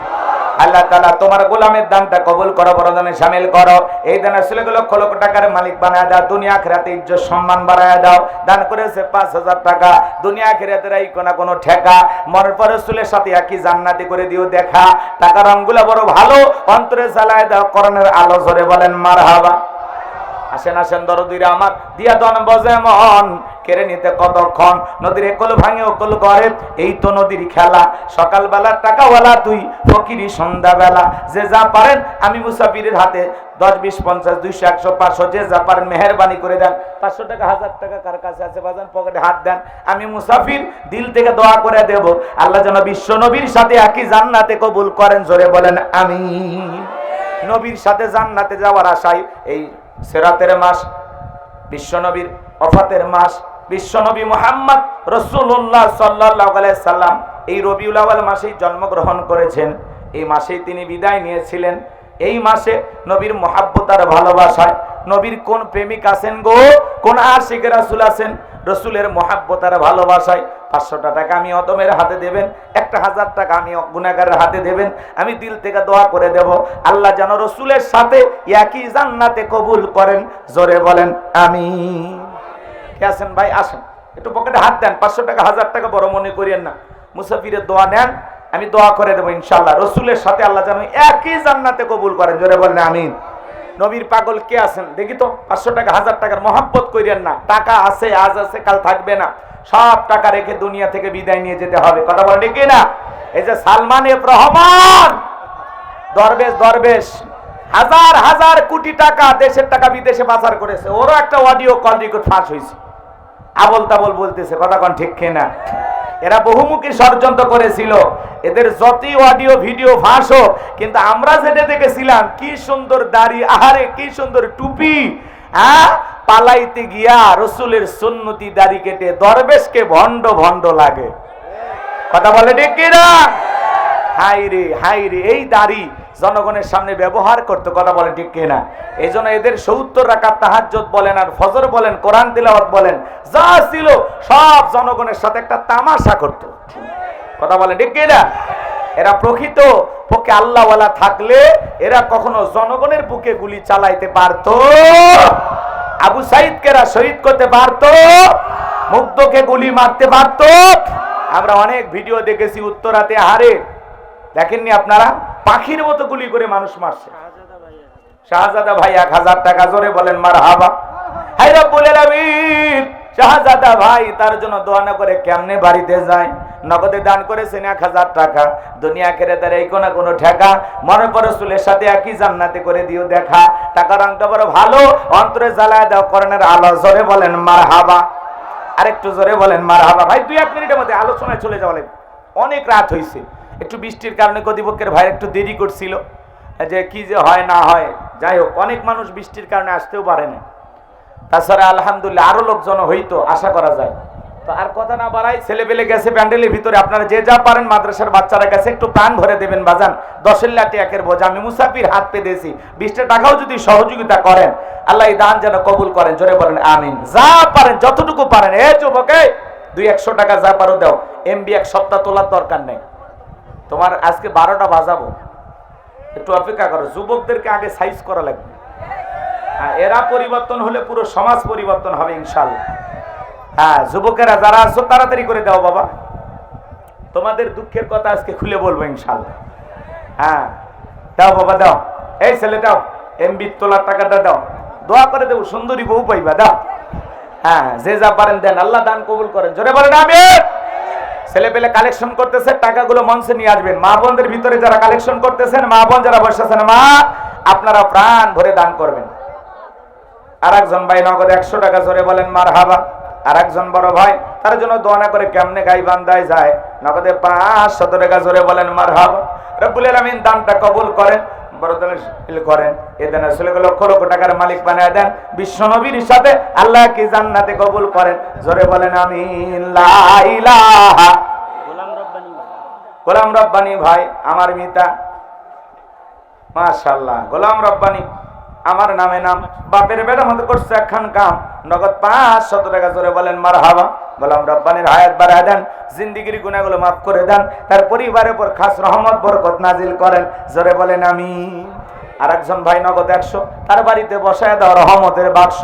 আল্লাহ তাআলা তোমার গোলামের দানটা কবুল করো, বরদানে শামিল করো। এই দান আসলে লক্ষ লক্ষ টাকার মালিক বানায় দাও, দুনিয়া আখিরাতে ইজ্জত সম্মান বাড়ায় দাও। দান করেছে 5,000 টাকা, দুনিয়া আখিরাতের এই কোনো ঠেকা, মরার পরে রাসূলের সাথে একই জান্নাতি করে দিও দেখা। টাকার রংগুলো বড় ভালো, অন্তরে জ্বালায় দাও কোরআনের আলো। জোরে বলেন মারহাবা। আসেন আসেন দরদিরা আমার, দিয়া দন বজে মন, কেড়ে নিতে কতক্ষণ। নদীর একল ভাঙে অকল করে, এই তো নদীর খেলা। সকালবেলা টাকাওয়ালা তুই, ফকিরি সন্ধ্যাবেলা। যে যা পারেন আমি মুসাফিরের হাতে 10, 20, 50, 200, 100, 500 যে যা পারেন মেহেরবানি করে দেন। 500 টাকা, 1000 টাকা কার কাছে আছে বাজান, পকেটে হাত দেন। আমি মুসাফির, দিল থেকে দোয়া করে দেব, আল্লাহ যেন বিশ্ব নবীর সাথে একই জান্নাতে কবুল করেন। জোরে বলেন আমিন। নবীর সাথে জান্নাতে যাওয়ার আশায় এই সিরাতের মাস, বিশ্বনবীর ওফাতের মাস, বিশ্বনবী মুহাম্মদ রাসূলুল্লাহ সাল্লাল্লাহু আলাইহি সাল্লাম এই রবিউল আউয়াল মাসেই জন্মগ্রহণ করেছেন। এই মাসেই তিনি বিদায় নিয়েছিলেন। এই মাসে নবীর মহব্বত আর ভালোবাসায়, নবীর কোন প্রেমিক আছেন গো, কোন আশিক রাসূল আছেন, রাসূলের মহব্বত আর ভালোবাসায় 500 টাকা আমি অদমের হাতে দেবেন, 1,000 টাকা আমি গুনাহগারের হাতে দেবেন। আমি দিল থেকে দোয়া করে দেব, আল্লাহ যেন রাসূলের সাথে একই জান্নাতে কবুল করেন। জোরে বলেন আমিন। কে আছেন ভাই? আসেন, একটু পকেটে হাত দেন। 500 টাকা, 1000 টাকা বড় মনে করিয়েন না। মুসাফিরের দোয়া নেন, আমি দোয়া করে দেবো ইনশাআল্লাহ, রাসূলের সাথে আল্লাহ যেন একই জান্নাতে কবুল করেন। জোরে বলেন আমিন। নবীর পাগল কে আছেন দেখি তো? 500 টাকা, 1000 টাকার মহব্বত করিয়েন না। টাকা আছে, আজ আছে, কাল থাকবে না। সব টাকা রেখে দুনিয়া থেকে বিদায় নিয়ে যেতে হবে। কথা বলেন ঠিক না? এই যে সালমান এফ রহমান, দরবেশ হাজার হাজার কোটি টাকা, দেশের টাকা বিদেশে পাচার করেছে। ওরও একটা অডিও কল রেকর্ড ফাঁস হয়েছে, আবল তাবল বলতেছে। কথা কোন ঠিক কিনা? এরা বহুমুখী ষড়যন্ত্র করেছিল। এদের যতই অডিও ভিডিও ফাঁস হোক, কিন্তু আমরা যেটা দেখেছিলাম, কি সুন্দর দাড়ি, আহারে কি সুন্দর টুপি, হ্যাঁ, পালাইতে গিয়া রসুলের সুন্নতি দাড়ি কেটে দরবেশকে ভণ্ড ভণ্ড লাগে। কথা বলে ঠিক কিনা? হাই রে, এই দাড়ি জনগণের সামনে ব্যবহার করতো। কথা বলেন ঠিক কিনা? এই জন্য এদের 70 রাকাত তাহাজ্জুদ বলেন আর ফজর বলেন, কোরআন তিলাওয়াত বলেন, যা ছিল সব জনগণের সাথে একটা তামাশা করতো। কথা বলেন ঠিক কিনা? এরা প্রকৃত পক্ষে আল্লাহওয়ালা থাকলে এরা কখনো জনগণের বুকে গুলি চালাইতে পারতো? আবু সাইদকে এরা শহীদ করতে পারতো? মুগ্ধকে গুলি মারতে পারতো? আমরা অনেক ভিডিও দেখেছি উত্তরাতে, হারে দেখেননি আপনারা? পাখির মতো গুলি করে মানুষ মারছে। শাহজাদা ভাই 1000 টাকা। জোরে বলেন মারহাবা। হাই রব্বুল আলামিন, শাহজাদা ভাই তার জন্য দোয়া না করে কেমনে বাড়িতে যায়? নগদে দান করেছেন 1000 টাকা। দুনিয়া আখিরাতের এই কোনো ঠেকা, মনে পড়ে রাসূলের সাথে একই জান্নাতে করে দিও দেখা। টাকার রংটা বড় ভালো, অন্তরে জ্বালায় দাও কোরআনের আলো। জোরে বলেন মারহাবা। আরেকটু জোরে বলেন মারহাবা। ভাই 2-1 মিনিটের মধ্যে আলোচনায় চলে যাওয়া লাগবে, অনেক রাত হয়েছে। একটু বৃষ্টির কারণে কর্তৃপক্ষের ভাই একটু দেরি করছিল, যে কি যে হয় না হয়। যাই হোক, অনেক মানুষ বৃষ্টির কারণে আসতেও পারে না। তাছাড়া আলহামদুলিল্লাহ আরো লোকজন হইতো, আশা করা যায়। তো আর কথা না বাড়াই, ছেলে পেলে গেছে প্যান্ডেলের ভিতরে। আপনারা যে যা পারেন, মাদ্রাসার বাচ্চারা গেছে, একটু প্রাণ ভরে দেবেন বাজান। 10 লাখ একের বোঝা আমি মুসাফির হাত পেতেছি। 20 টাকাও যদি সহযোগিতা করেন, আল্লাহ এই দান যেন কবুল করেন। জোরে বলেন আমিন। যা পারেন, যতটুকু পারেন। এ যুবক, 200-100 টাকা যা পারো দাও। এমবি এক সপ্তাহ তোলার দরকার নেই তোমার। আজকে 12টা বাজাবো, একটু অপেক্ষা করো। যুবকদেরকে আগে সাইজ করা লাগবে। এরা পরিবর্তন হলে পুরো সমাজ পরিবর্তন হবে ইনশাআল্লাহ। হ্যাঁ, যুবকেরা যারা আছো তাড়াতাড়ি করে দাও বাবা। তোমাদের দুঃখের কথা আজকে খুলে বলবো ইনশাআল্লাহ। হ্যাঁ, দাও বাবা দাও। এই ছেলে দাও, এমবি তোলার টাকাটা দাও। দোয়া করে দেবো, সুন্দরী বউ পাইবা, দাও। হ্যাঁ, যে যা পারেন দেন, আল্লাহ দান কবুল করেন। জোরে বলেন আমিন। ছেলে পেলে কালেকশন করতেছে, টাকাগুলো মঞ্চে নিয়ে আসবেন। মা বোনদের ভিতরে যারা কালেকশন করতেছেন, মা বোন যারা বসেছেন, মা আপনারা প্রাণ ভরে দান করবেন। আর একজন ভাই নগদ 100 টাকা। জোরে বলেন মারহাবা। আর একজন বড় ভাই তার জন্য দোয়া না করে কেমনে গাইবান্ধায় যায়, নগদে 500 টাকা জোরে বলেন মারহাবা। রব্বুল আলামিন দানটা কবুল করেন, বড় দান করেন। এই দান আসলে লক্ষ লক্ষ টাকার মালিক বানায় দেন। বিশ্ব নবীর সাথে আল্লাহ কি জান্নাতে কবুল করেন, জোরে বলেন আমিন। লা ইলাহা। গোলাম রব্বানি ভাই আমার মিতা, মাশাআল্লাহ। গোলাম রব্বানি আমার নামে নাম, বাপের বেটার মতো করছে একখান কাম, নগদ 500 টাকা জোরে বলেন মারহাবা। গোলাম রব্বানির হায়াত বাড়ায় দেন, জিন্দেগির গুনাহগুলো মাফ করে দেন, তার পরিবারের উপর খাস রহমত বরকত নাজিল করেন, জোরে বলেন আমিন। আর একজন ভাই নগদ 100 তার বাড়িতে বসায় দাও রহমতের বাক্স,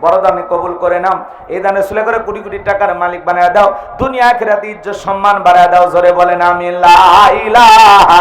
বড়দানে কবুল করে নাম। এই দানে সুলে করে কোটি কোটি টাকার মালিক বানায় দাও, দুনিয়া আখিরাতে ইজ্জত সম্মান বাড়ায় দাও, জোরে বলেন আমিন। লা ইলাহা